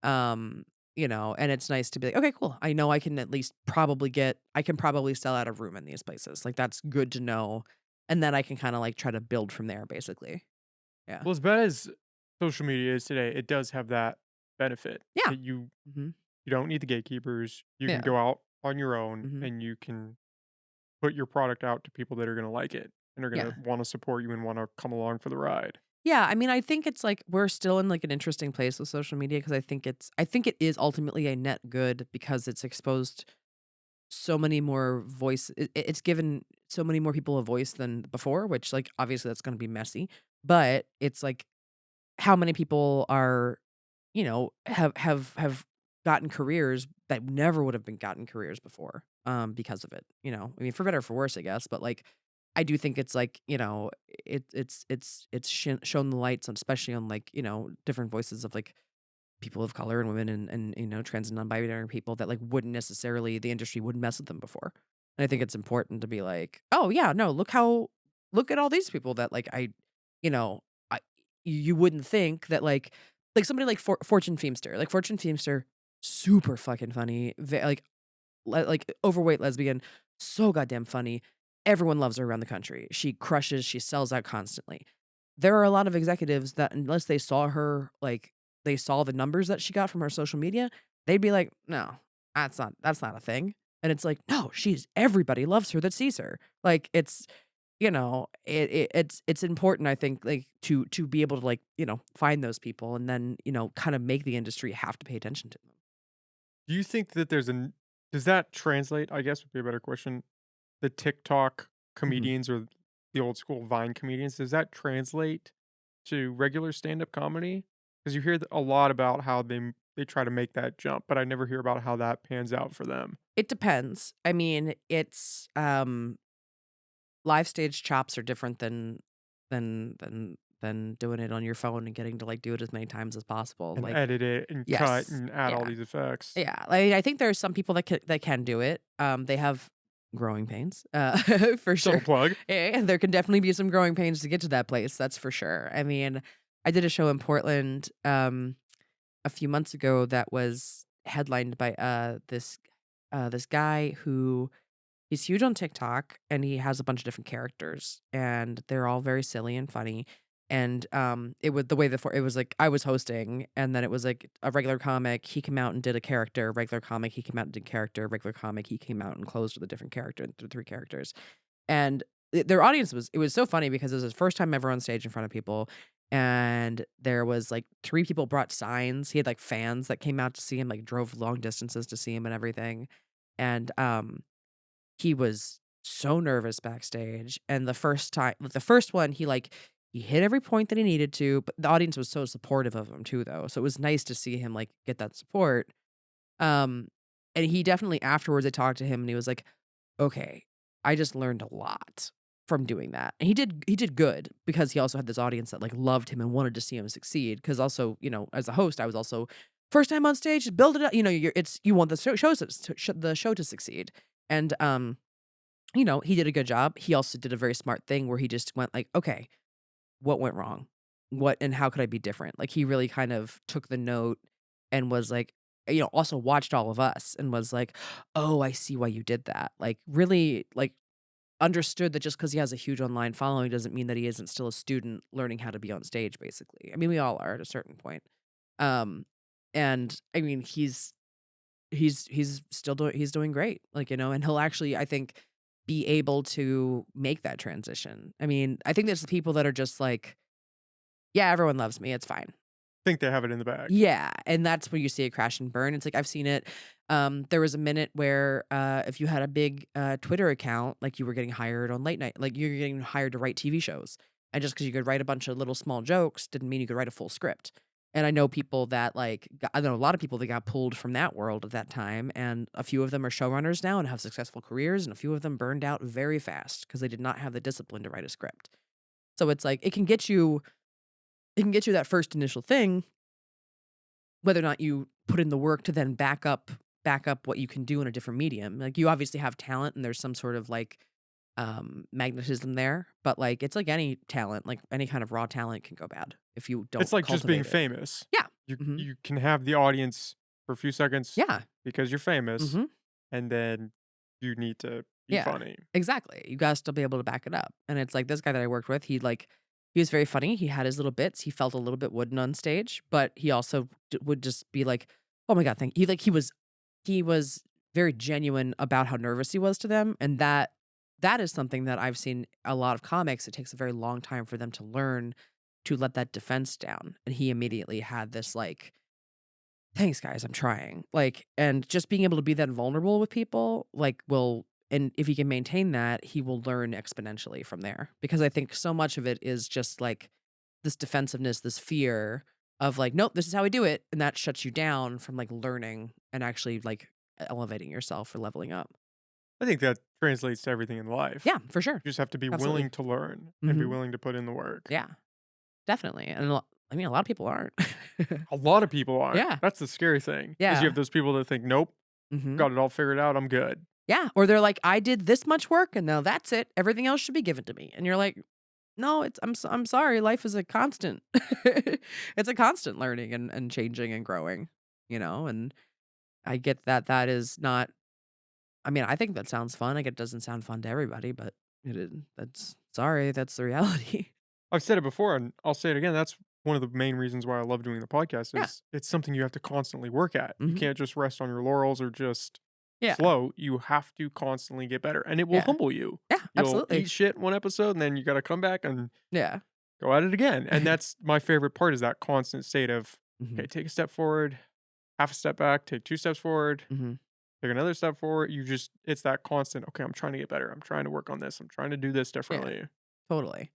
Um, and it's nice to be like, "Okay, cool. I know I can at least I can probably sell out a room in these places." Like, that's good to know. And then I can kind of like try to build from there basically. Yeah. Well, as bad as social media is today, it does have that benefit Yeah. that Mhm. you don't need the gatekeepers. You can Yeah. go out on your own Mhm. and you can put your product out to people that are gonna like it and are gonna Yeah. wanna support you and wanna come along for the ride. Yeah, I mean, I think it's like we're still in like an interesting place with social media because I think it is ultimately a net good because it's exposed so many more it's given so many more people a voice than before, which like obviously that's going to be messy, but it's like how many people are have gotten careers that never would have been gotten careers before, because of it, I mean, for better or for worse, I guess, but, like, I do think it's, like, it's shown the lights on especially on, like, different voices of, like, people of color and women and, trans and non-binary people that, like, wouldn't necessarily the industry wouldn't mess with them before, and I think it's important to be like, "Oh, yeah, no, look at all these people that, like, you know, I you wouldn't think that, like, somebody like Fortune Feimster, like, Fortune Feimster, super fucking funny, like, overweight lesbian, so goddamn funny. Everyone loves her around the country. She crushes, she sells out constantly. There are a lot of executives that unless they saw her, like, they saw the numbers that she got from her social media, they'd be like, "No, that's not a thing." And it's like, "No, she's everybody loves her that sees her." Like, it's important, I think, like, to be able to, like, find those people and then, kind of make the industry have to pay attention to them. Do you think that does that translate, I guess would be a better question, the TikTok Mhm. comedians or the old school Vine comedians, does that translate to regular stand-up comedy? Because you hear a lot about how they try to make that jump, but I never hear about how that pans out for them. It depends. I mean, live stage chops are different than than doing it on your phone and getting to, like, do it as many times as possible, And like edit it and cut yes. and add all Yeah. these effects. Yeah, like, I think there are some people that can do it. They have growing pains, for Subtle sure. plug. And there can definitely be some growing pains to get to that place, that's for sure. I mean, I did a show in Portland, a few months ago that was headlined by, this guy who he's huge on TikTok, and he has a bunch of different characters, and they're all very silly and funny. And, it would the way the for it was like I was hosting, and then it was like a regular comic, he came out and did a character, regular comic, he came out and did character, regular comic, he came out and closed with a different character, and 3 characters. And their audience was it was so funny because it was his first time ever on stage in front of people, and there was, like, 3 people brought signs. He had, like, fans that came out to see him, like, drove long distances to see him and everything. And, he was so nervous backstage, and the first one, he hit every point that he needed to, but the audience was so supportive of him too, though, so it was nice to see him, like, get that support. Um, and he definitely afterwards, I talked to him, and he was like, "Okay, I just learned a lot from doing that." And he did good because he also had this audience that, like, loved him and wanted to see him succeed. Because also, as a host, I was also first time on stage, just build it up, you want the show to succeed. And, he did a good job. He also did a very smart thing where he just went like, "Okay, what went wrong? What and how could I be different?" Like, he really kind of took the note and was like, also watched all of us and was like, "Oh, I see why you did that." Like, really, like, understood that just because he has a huge online following doesn't mean that he isn't still a student learning how to be on stage, basically. I mean, we all are at a certain point. Um, and I mean, he's doing great, like, and he'll actually, I think, be able to make that transition. I mean, I think there's the people that are just like, "Yeah, everyone loves me, it's fine." Think they have it in the bag. Yeah, and that's where you see it crash and burn. It's like, I've seen it. There was a minute where, if you had a big, Twitter account, like, you were getting hired on late night, like, you're getting hired to write TV shows, and just because you could write a bunch of little small jokes didn't mean you could write a full script. And I know people that, like, I know a lot of people that got pulled from that world at that time, and a few of them are showrunners now and have successful careers, and a few of them burned out very fast because they did not have the discipline to write a script. So it's like, it can get you that first initial thing, whether or not you put in the work to then back up what you can do in a different medium. Like, you obviously have talent and there's some sort of, like, magnetism there, but, like, it's like any talent, like, any kind of raw talent can go bad if you don't It's like just being cultivate it. famous. Yeah. You Mhm. you can have the audience for a few seconds Yeah. because you're famous, Mhm. and then you need to be Yeah. funny. Exactly. You gotta still be able to back it up. And it's like this guy that I worked with, he was very funny. He had his little bits. He felt a little bit wooden on stage, but he also would just be like, "Oh my god, thank you." He was very genuine about how nervous he was to them, and that is something that I've seen a lot of comics. It takes a very long time for them to learn to let that defense down. And he immediately had this, like, "Thanks, guys, I'm trying." Like, and just being able to be that vulnerable with people, like, will and if he can maintain that, he will learn exponentially from there. Because I think so much of it is just, like, this defensiveness, this fear of, like, "Nope, this is how we do it," and that shuts you down from, like, learning and actually, like, elevating yourself or leveling up. I think that translates to everything in life. Yeah, for sure. You just have to be Absolutely. willing to learn and be Mhm. willing to put in the work. Yeah, definitely, and I mean, a lot of people aren't. A lot of people aren't. Yeah, That's the scary thing, is you have yeah. those people that think, "Nope, Mhm. got it all figured out, I'm good." Yeah, or they're like, "I did this much work, and now that's it. Everything else should be given to me." And you're like, "No, I'm sorry, life is a constant." It's a constant learning and changing and growing, and I get that that is not I mean, I think that sounds fun. Like, it doesn't sound fun to everybody, but it is that's sorry, that's the reality. I've said it before, and I'll say it again, that's one of the main reasons why I love doing the podcast Yeah. is it's something you have to constantly work at. You Mhm. can't just rest on your laurels or just Yeah. float. You have to constantly get better, and it will Yeah. humble you. Yeah, You'll absolutely. eat shit one episode, and then you gotta come back and Yeah. go at it again, and that's my favorite part is that constant state of, Mhm. "Okay, take a step forward, half a step back, take 2 steps forward, Mhm. take another step forward." It's that constant, "Okay, I'm trying to get better. I'm trying to work on this. I'm trying to do this Yeah. differently." Totally.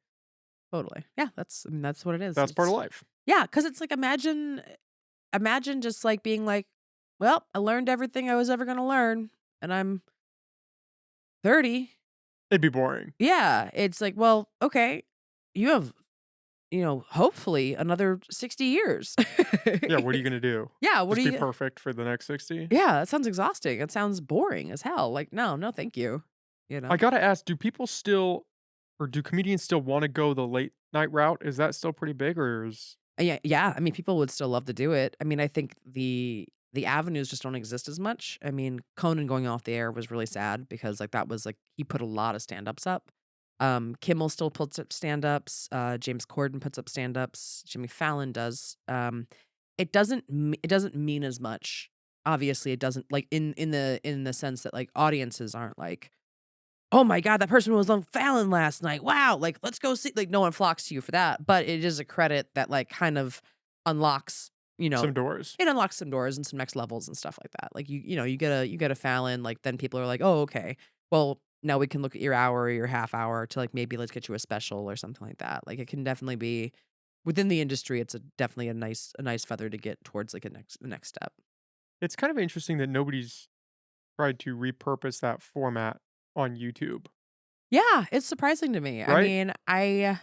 Totally. Yeah, I mean, that's what it is. That's part of It's life. yeah, because it's like, imagine just, like, being like, "Well, I learned everything I was ever gonna learn, and I'm 30." It'd be boring. Yeah, it's like, well, okay, you have hopefully another 60 years. Yeah, what are you gonna do? Yeah, what Just are be you perfect for the next 60? Yeah, that sounds exhausting. It sounds boring as hell. Like, no, no, thank you. You I know? gotta ask, do people still or do comedians still wanna go the late night route? Is that still pretty big or is Yeah, yeah. I mean, people would still love to do it. I mean, I think the avenues just don't exist as much. I mean, Conan going off the air was really sad because like that was like he put a lot of stand-ups up. Kimmel still puts up stand-ups. James Corden puts up stand-ups. Jimmy Fallon does. It doesn't mean as much. Obviously, it doesn't like in the sense that like audiences aren't like, "Oh my god, that person was on Fallon last night. Wow, like, let's go see," like, no one flocks to you for that, but it is a credit that, like, kind of unlocks, you know some doors? it unlocks some doors and some next levels and stuff like that. Like, you get a Fallon, like, then people are like, "Oh, okay. Well, now we can look at your hour or your half hour to, like, maybe let's get you a special or something like that." Like, it can definitely be within the industry, it's definitely a nice feather to get towards, like, the next step. It's kind of interesting that nobody's tried to repurpose that format on YouTube, Yeah, it's surprising to me. I right? mean, I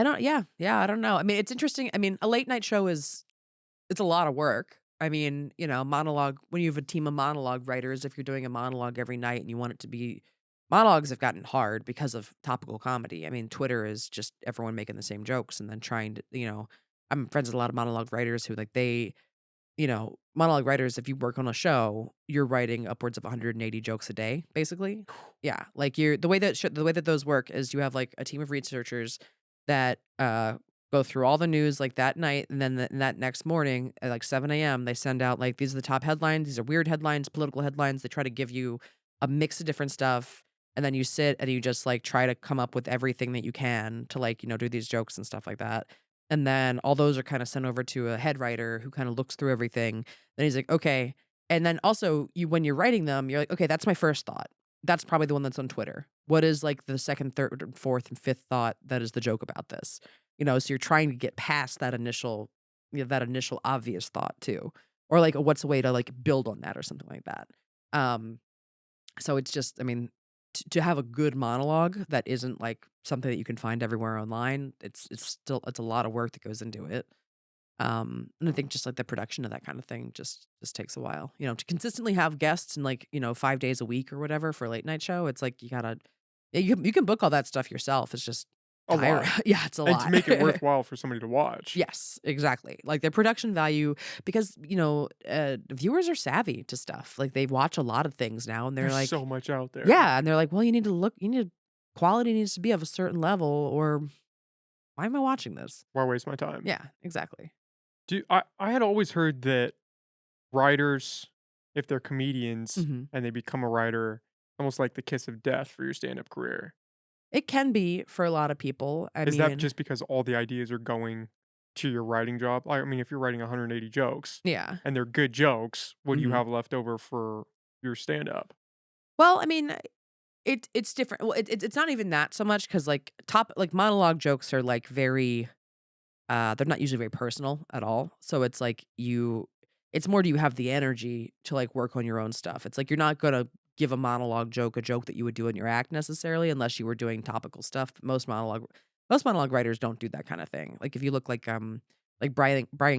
don't yeah, yeah, I don't know. I mean, it's interesting. I mean, a late night show is it's a lot of work. I mean, monologue when you have a team of monologue writers, if you're doing a monologue every night and you want it to be monologues have gotten hard because of topical comedy. I mean, Twitter is just everyone making the same jokes and then trying to, I'm friends with a lot of monologue writers who like monologue writers, if you work on a show, you're writing upwards of 180 jokes a day, basically. Yeah, like you're the way that those work is you have like a team of researchers that go through all the news like that night, and then that next morning at like 7 a.m. they send out like these are the top headlines. These are weird headlines, political headlines. They try to give you a mix of different stuff. And then you sit and you just like try to come up with everything that you can to like, do these jokes and stuff like that. And then all those are kinda sent over to a head writer who kinda looks through everything. Then he's like, "Okay." And then also, when you're writing them, you're like, "Okay, that's my first thought. That's probably the one that's on Twitter. What is, like, the 2nd, 3rd, and 4th, and 5th thought that is the joke about this?" So you're trying to get past that initial obvious thought too. Or, like, what's a way to, like, build on that or something like that. Um so it's just I mean, to have a good monologue that isn't, like, something that you can find everywhere online, it's a lot of work that goes into it. And I think just, like, the production of that kind of thing just takes a while. To consistently have guests and, like, 5 days a week or whatever for a late night show, it's like you gotta yeah, you can book all that stuff yourself, it's just A tiring. lot. Yeah, it's a And to lot. make it worthwhile for somebody to watch. Yes, exactly. Like, the production value because, viewers are savvy to stuff. Like, they watch a lot of things now, and they're There's like so much out there. yeah, and they're like, "Well, quality needs to be of a certain level, or why am I watching this?" Why waste my time? Yeah, exactly. I had always heard that writers, if they're comedians Mhm. and they become a writer, almost like the kiss of death for your stand-up career. It can be for a lot of people. I Is that mean just because all the ideas are going to your writing job? I mean, if you're writing 180 jokes yeah. and they're good jokes, what do you Mhm. have left over for your stand-up? Well, I mean, it's different. Well, it's not even that so much because like, monologue jokes are, like, very, they're not usually very personal at all. So it's like it's more do you have the energy to, like, work on your own stuff. It's like you're not gonna give a monologue joke a joke that you would do in your act necessarily unless you were doing topical stuff. Most monologue writers don't do that kinda thing. Like, if you look like Brian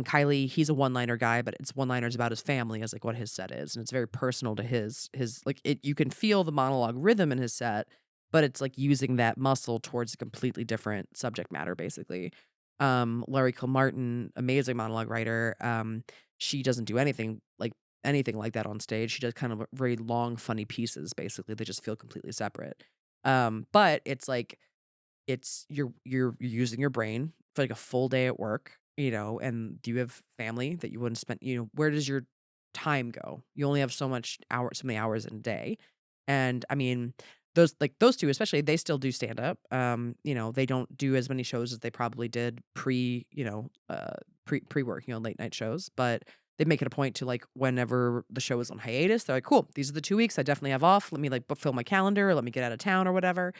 Kiley, he's a one-liner guy, but it's one-liners about his family as, like, what his set is, and it's very personal to his like, you can feel the monologue rhythm in his set, but it's, like, using that muscle towards a completely different subject matter, basically. Larry Kilmartin, amazing monologue writer, she doesn't do anything like that on stage. She does kind of very long, funny pieces, basically, they just feel completely separate. But it's like you're using your brain for, like, a full day at work, and do you have family that you wouldn't spend where does your time go? You only have so many hours in a day, and, I mean, those 2 especially, they still do stand-up, they don't do as many shows as they probably did pre-work, late night shows, but they make it a point to, like, whenever the show is on hiatus, they're like, "Cool, these are the 2 weeks I definitely have off. Let me, like, fill my calendar, or let me get out of town," or whatever,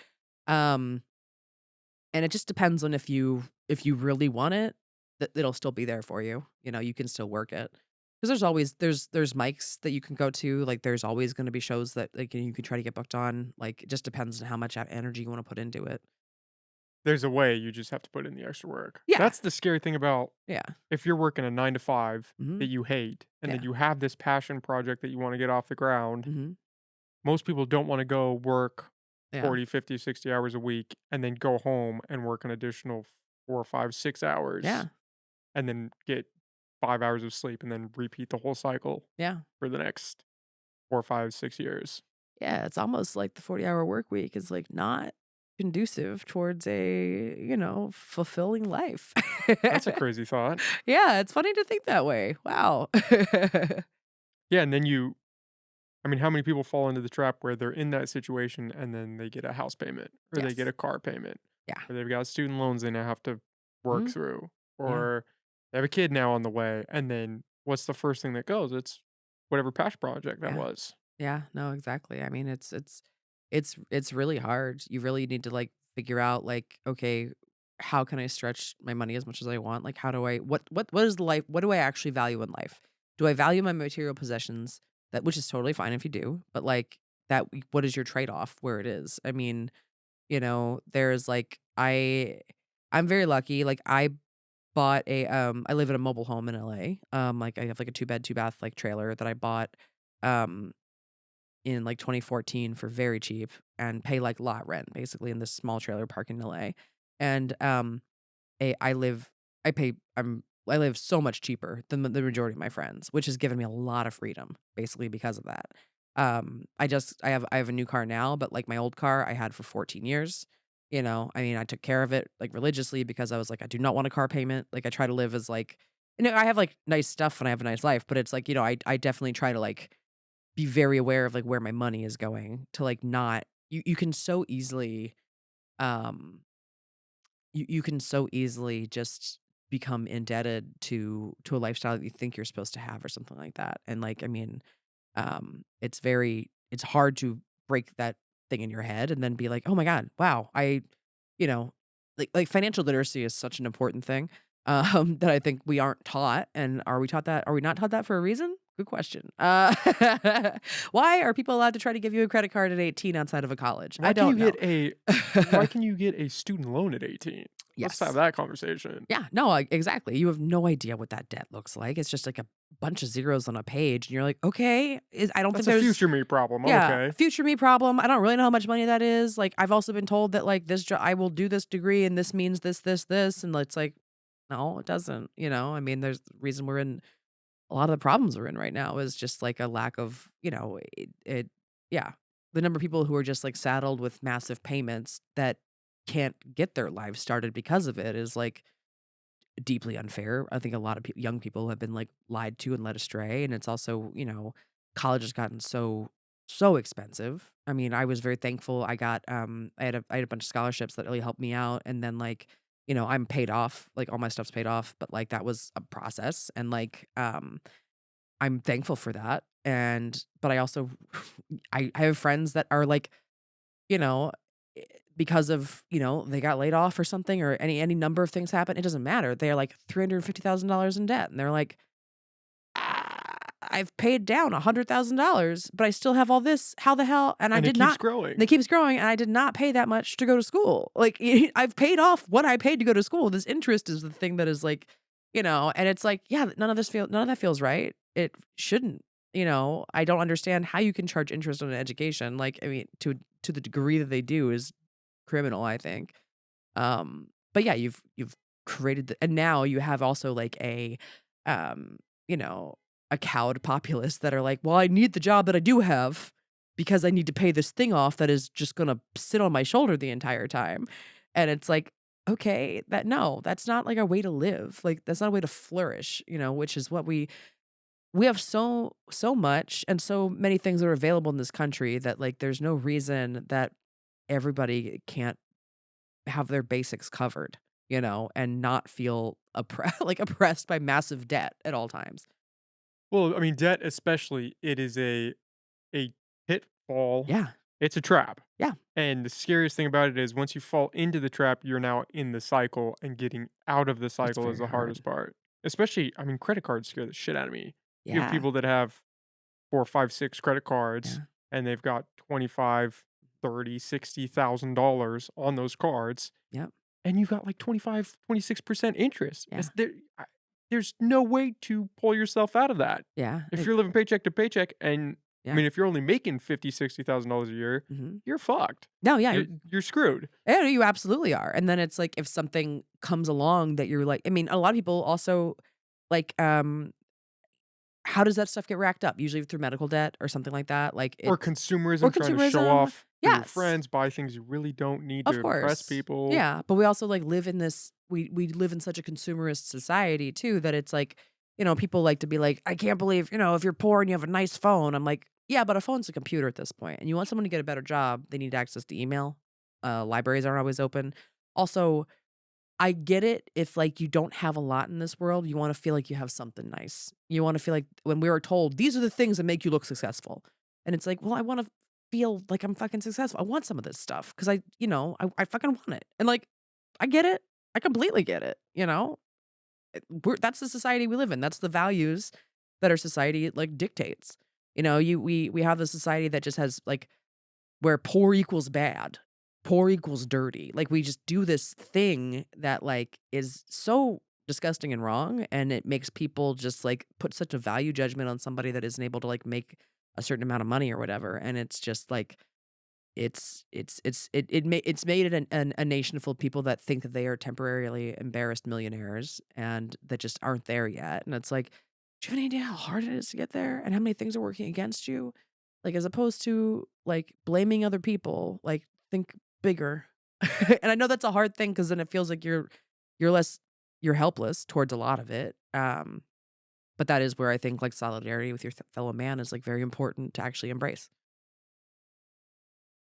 um and it just depends on if you really want it, that it'll still be there for you. You can still work it. 'Cause there's mics that you can go to, like, there's always gonna be shows that, like, you can try to get booked on, like, it just depends on how much energy you wanna put into it. there's a way, you just have to put in the extra work. Yeah. That's the scary thing about Yeah. if you're working a 9 to 5 that Mhm. you hate, and then Yeah. you have this passion project that you wanna get off the ground. Mhm. Most people don't wanna go work Yeah. 40, 50, 60 hours a week and then go home and work an additional 4, 5, 6 hours Yeah. and then get 5 hours of sleep and then repeat the whole cycle Yeah. for the next 4, 5, 6 years. Yeah, it's almost like the 40-hour work week is, like, not conducive towards a, fulfilling life. That's a crazy thought. Yeah, it's funny to think that way. Wow. Yeah, and then I mean, how many people fall into the trap where they're in that situation and then they get a house payment or they get Yes. a car payment Yeah. or they've got student loans they now have to work Mhm. through Yeah. or they have a kid now on the way and then what's the first thing that goes? It's whatever passion project that Yeah. was. Yeah, no, exactly. I mean, it's really hard. You really need to, like, figure out, like, okay, how can I stretch my money as much as I want? Like, how do I what is the life what do I actually value in life? Do I value my material possessions? That which is totally fine if you do, but, like, what is your trade-off where it is? I mean, there's, like I'm very lucky, like, I live in a mobile home in LA, like, I have, like, a two-bed, two-bath, like, trailer that I bought, um in like 2014 for very cheap and pay like lot rent basically in this small trailer park in LA. And I live I live so much cheaper than the majority of my friends, which has given me a lot of freedom basically because of that. I have a new car now, but like my old car I had for 14 years. I mean, I took care of it like religiously because I was like, I do not want a car payment. Like I try to live as like, I have like nice stuff and I have a nice life, but it's like, I definitely try to like be very aware of, like, where my money is going to, like, not you can so easily, um you can so easily just become indebted to a lifestyle that you think you're supposed to have or something like that, and, like, I mean, it's hard to break that thing in your head and then be like, "Oh my god, wow, you know, financial literacy is such an important thing, that I think we aren't taught, and are we not taught that for a reason? Good question. Why are people allowed to try to give you a credit card at 18 outside of a college? I Why can you don't know. get a why can you get a student loan at 18? Let's have Yes. that conversation. Yeah, no, exactly. You have no idea what that debt looks like. It's just like a bunch of zeros on a page, and you're like, "Okay, I don't think That's a there's." future me problem, Yeah, okay. future me problem. I don't really know how much money that is. Like, I've also been told that like I will do this degree and this means this, this, this, and it's like, no, it doesn't. I mean, there's the reason we're in a lot of the problems we're in right now is just like a lack of, yeah, the number of people who are just like saddled with massive payments that can't get their lives started because of it is like deeply unfair. I think a lot of young people have been, like, lied to and led astray, and it's also, college has gotten so expensive. I mean, I was very thankful I got, I had a bunch of scholarships that really helped me out, and then, like, I'm paid off, like, all my stuff's paid off, but, like, that was a process, and, like, I'm thankful for that, but I also I have friends that are, like, you know, eh, because of, they got laid off or something or any number of things happen, it doesn't matter. They're like $350,000 in debt, and they're like, I've paid down $100,000, but I still have all this. How the hell?" And I And it did keeps not. And growing. it keeps growing, and I did not pay that much to go to school. Like I've paid off what I paid to go to school. This interest is the thing that is like, and it's like, yeah, none of that feels right. It shouldn't. I don't understand how you can charge interest on an education. Like, I mean, to the degree that they do is criminal, I think. But yeah, you've created and now you have also like um, you know, a cowed populace that are like, "Well, I need the job that I do have because I need to pay this thing off that is just gonna sit on my shoulder the entire time." And it's like, okay, no, that's not like a way to live. Like that's not a way to flourish, which is what we have so much and so many things that are available in this country that like there's no reason that everybody can't have their basics covered, and not feel like oppressed by massive debt at all times. Well, I mean, debt especially, it is a pitfall. Yeah. It's a trap. Yeah. And the scariest thing about it is once you fall into the trap, you're now in the cycle, and getting out of the It's cycle is very the hardest hard. part. Especially, I mean, credit cards scare the shit out of me. You have Yeah. people that have 4, 5, 6 credit cards, Yeah. and they've got 25, 30, $60,000 on those cards, Yep. and you got like 25, 26% interest. Yeah. I there's no way to pull yourself out of that. Yeah. If you're living paycheck to paycheck and I Yeah. mean, if you're only making 50, $60,000 a year, Mhm. you're fucked. No, yeah, You're screwed. yeah, you absolutely are, and then it's like if something comes along that you're like I mean, a lot of people also, like, how does that stuff get racked up? Usually through medical debt or something like that, like, Or it's or consumerism, trying to show consumerism. off to your Yes, friends, buy things you really don't need of to impress course. people. Yeah, but we also, like, live in this we live in such a consumerist society too that it's like, people like to be like, "I can't believe, if you're poor and you have a nice phone." I'm like, "Yeah, but a phone's a computer at this point, and you want someone to get a better job, they need access to email. Libraries aren't always open." Also, I get it if, like, you don't have a lot in this world, you wanna feel like you have something nice. You wanna feel like when we were told, "These are the things that make you look successful." And it's like, "Well, I wanna feel like I'm fucking successful. I want some of this stuff because I fucking want it." And, like, I get it. I completely get it, you know? That's the society we live in. That's the values that our society, like, dictates. We have the society that just has, like where poor equals bad, poor equals dirty. Like, we just do this thing that, like, is so disgusting and wrong, and it makes people just, like, put such a value judgment on somebody that isn't able to, like, make a certain amount of money or whatever, and it's just, like, it's made it a nation full of people that think that they are temporarily embarrassed millionaires and that just aren't there yet, and it's like, "Do you have any idea how hard it is to get there and how many things are working against you?" Like, as opposed to, like, blaming other people, like, think bigger. And I know that's a hard thing because then it feels like you're less you're helpless towards a lot of it, but that is where I think, like, solidarity with your fellow man is, like, very important to actually embrace.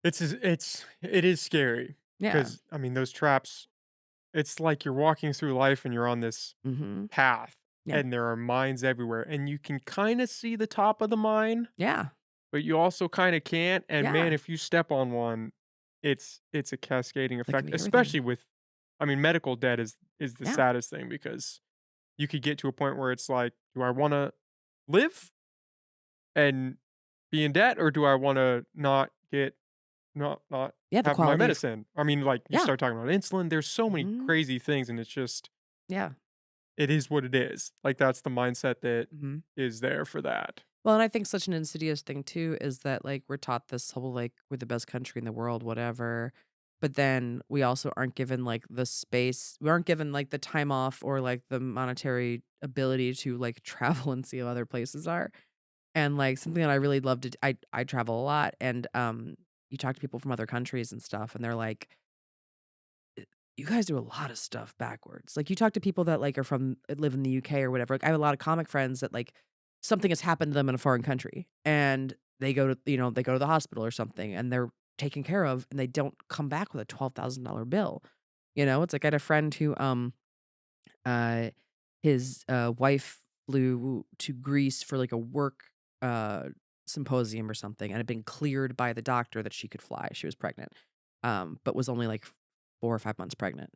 It is scary Yeah. because I mean, those traps, it's like you're walking through life and you're on this Mhm. path Yeah. and there are mines everywhere and you can kinda see the top of the mine, Yeah. but you also kinda can't, and man, Yeah. if you step on one, it's a cascading That can effect, be everything. especially with I mean, medical debt is the Yeah. saddest thing because you could get to a point where it's like, "Do I wanna live and be in debt, or do I wanna not Yeah, the have my quality of medicine?" I mean, like, you yeah. start talking about insulin, there's so many Mhm. crazy things, and it's just Yeah. it is what it is. Like, that's the mindset that Mhm. is there for that. Well, and I think such an insidious thing too is that, like, we're taught this whole, like, we're the best country in the world, whatever, but then we also aren't given, like, the space we aren't given, like, the time off or, like, the monetary ability to, like, travel and see how other places are, and, like, something that I really love to d I travel a lot, and, you talk to people from other countries and stuff, and they're like, "You guys do a lot of stuff backwards." Like, you talk to people that, like, are from live in the UK or whatever, like, I have a lot of comic friends that, like, something has happened to them in a foreign country, and they go to the hospital or something, and they're taken care of, and they don't come back with a $12,000 bill, It's like I had a friend who, uh, his, wife flew to Greece for, like, a work, uh, symposium or something, and had been cleared by the doctor that she could fly, she was pregnant, but was only, like, 4 or 5 months pregnant.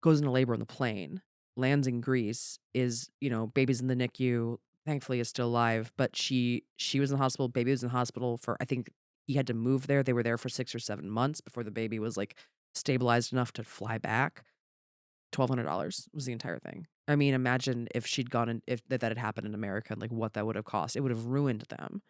Goes into labor on the plane, lands in Greece, baby's in the NICU, thankfully is still alive, but she was in the hospital, baby was in the hospital for I think he had to move there, they were there for 6 or 7 months before the baby was, like, stabilized enough to fly back. $1,200 was the entire thing. I mean, imagine if she'd gone in if that had happened in America and, like, what that would have cost. It would have ruined them,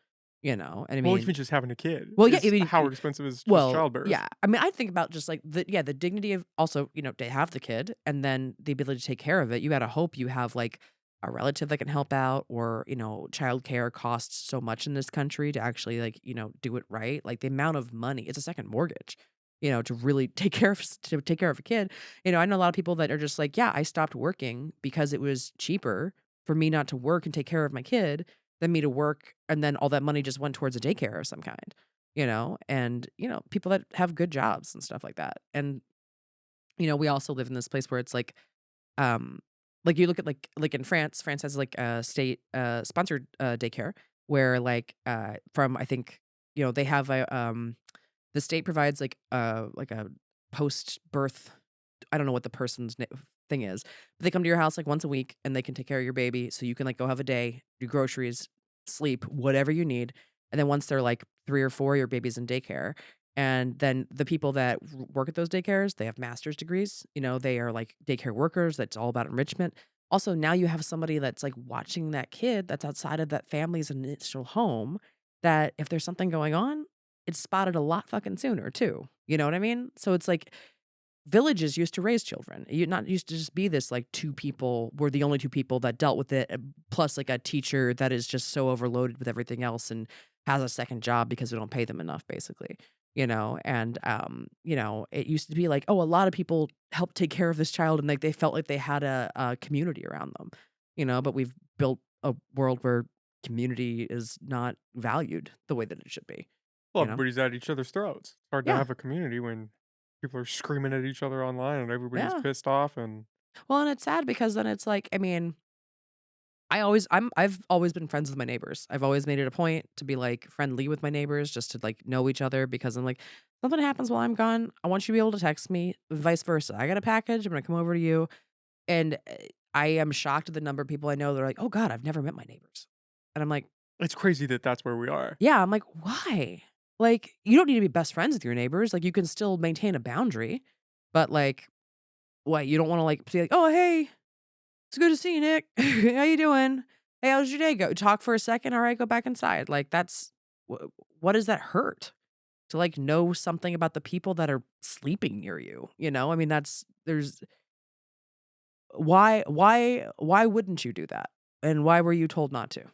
and I Well, mean even just having a kid well, yeah, I is mean, how expensive is well, childbirth. yeah. I mean, I think about just like the dignity of also, to have the kid and then the ability to take care of it. You gotta hope you have like a relative that can help out or, childcare costs so much in this country to actually like, do it right. Like the amount of money, it's a second mortgage, to really take care of a kid. I know a lot of people that are just like, yeah, I stopped working because it was cheaper for me not to work and take care of my kid than me to work and then all that money just went towards a daycare of some kind. And, people that have good jobs and stuff like that. And, we also live in this place where it's um, like you look at like in France has like a state sponsored daycare where from I think, they have the state provides like a post birth I don't know what the person's thing is, but they come to your house like once a week and they can take care of your baby so you can like go have a day, do groceries, sleep, whatever you need. And then once they're like 3 or 4, your baby's in daycare. And then the people that work at those daycares, they have master's degrees. They are like daycare workers. That's all about enrichment. Also, now you have somebody that's like watching that kid that's outside of that family's initial home. That if there's something going on, it's spotted a lot fucking sooner too. You know what I mean? So it's like villages used to raise children. You not used to just be this like two people were the only two people that dealt with it, plus like a teacher that is just so overloaded with everything else and has a second job because we don't pay them enough, basically. And it used to be like, oh, a lot of people helped take care of this child and like they felt like they had a community around them, but we've built a world where community is not valued the way that it should be, Well, you know? everybody's at each other's throats. It's hard to Yeah. have a community when people are screaming at each other online and everybody's Yeah. pissed off and Well, and it's sad because then it's like, I mean, I've always been friends with my neighbors. I've always made it a point to be, like, friendly with my neighbors just to, like, know each other because I'm like, "Something happens while I'm gone, I want you to be able to text me, vice versa. I got a package, I'm gonna come over to you." And, I am shocked at the number of people I know that are like, "Oh god, I've never met my neighbors." And I'm like, it's crazy that that's where we are. "Yeah." I'm like, "Why?" Like, you don't need to be best friends with your neighbors, like, you can still maintain a boundary, but, like, what, you don't wanna, like, be like, "Oh, hey. It's good to see you, Nick. How you doing? Hey, how's your day go? Talk for a second. All right, go back inside." Like that's what does that hurt? To like know something about the people that are sleeping near you, I mean, that's there's why wouldn't you do that? And why were you told not to?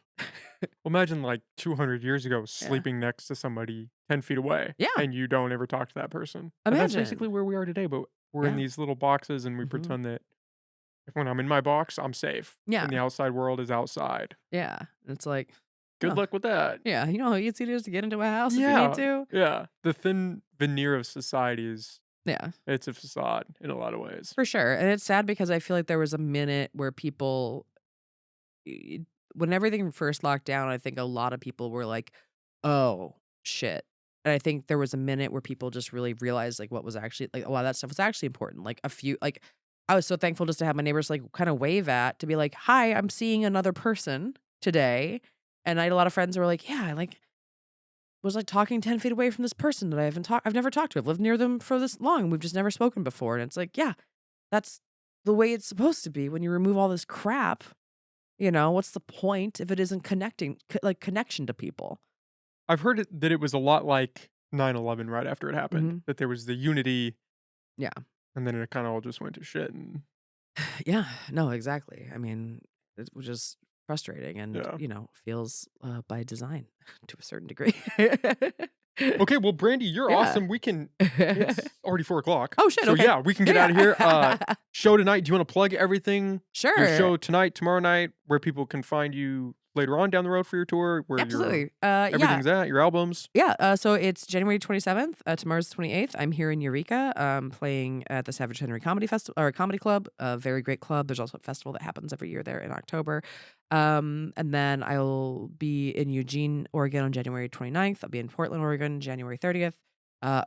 Well, imagine like 200 years ago Yeah. sleeping next to somebody 10 feet away Yeah. and you don't ever talk to that person. And that's basically Imagine. where we are today, but we're in Yeah. these little boxes and we Mhm. pretend that if when I'm in my box, I'm safe Yeah. and the outside world is outside. Yeah. It's like, Good oh, luck with that. yeah, you know how easy it is to get into a house if you need Yeah. to? Yeah. The thin veneer of society is Yeah. it's a facade in a lot of ways. For sure. And it's sad because I feel like there was a minute where people y- when everything first locked down, I think a lot of people were like, "Oh, shit." And I think there was a minute where people just really realized like what was actually like a lot of that stuff was actually important. Like a few like I was so thankful just to have my neighbors like kind of wave at to be like, "Hi, I'm seeing another person today." And I had a lot of friends who were like, "Yeah, I like was like talking 10 feet away from this person that I've never talked to. I've lived near them for this long. We've just never spoken before." And it's like, yeah, that's the way it's supposed to be when you remove all this crap. What's the point if it isn't connection to people? I've heard that it was a lot like 9/11 right after it happened, Mhm. that there was the unity Yeah. and then it kind of all just went to shit and Yeah. No, exactly. I mean, it was just frustrating and, yeah. feels, by design to a certain degree. Okay, well, Brandy, you're Yeah. awesome. We can it's already 4 o'clock. Oh, shit, So okay. yeah, we can get Yeah, out of here. yeah. Show tonight. Do you want to plug everything? Your Sure. show tonight, tomorrow night, where people can find you later on down the road for your tour, where your Absolutely. Yeah. everything's at, your albums. Yeah, so it's January 27th, tomorrow's the 28th. I'm here in Eureka, playing at the Savage Henry Comedy Festival or Comedy Club, a very great club. There's also a festival that happens every year there in October. And then I'll be in Eugene, Oregon on January 29th. I'll be in Portland, Oregon, January 30th.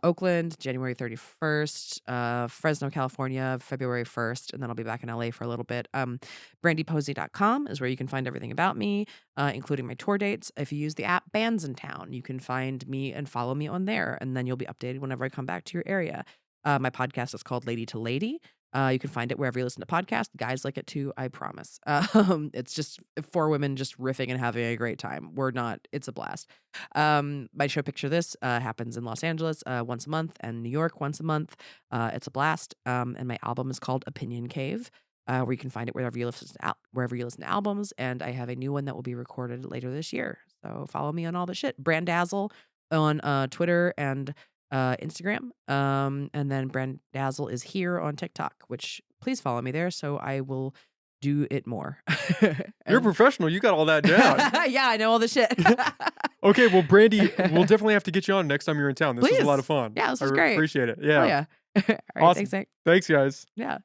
Oakland, January 31st, Fresno, California, February 1st, and then I'll be back in LA for a little bit. BrandiePosey.com is where you can find everything about me, including my tour dates. If you use the app Bands in Town, you can find me and follow me on there, and then you'll be updated whenever I come back to your area. My podcast is called Lady to Lady. You can find it wherever you listen to podcasts. Guys like it too, I promise. It's just four women just riffing and having a great time. We're not, it's a blast. My show Picture This happens in Los Angeles once a month and New York once a month. It's a blast. And my album is called Opinion Cave. Where you can find it wherever you listen to albums, and I have a new one that will be recorded later this year. So follow me on all the shit. Brandazzle on Twitter and Instagram, and then Brandazzle is here on TikTok. Which please follow me there, so I will do it more. You're a And professional. You got all that down. yeah, I know all the shit. Okay, well, Brandy, we'll definitely have to get you on next time you're in town. This was a lot Please, of fun. yeah, this I was great. appreciate it. Oh Yeah, yeah. All right, thanks, awesome. Nick. Thanks, guys. Yeah.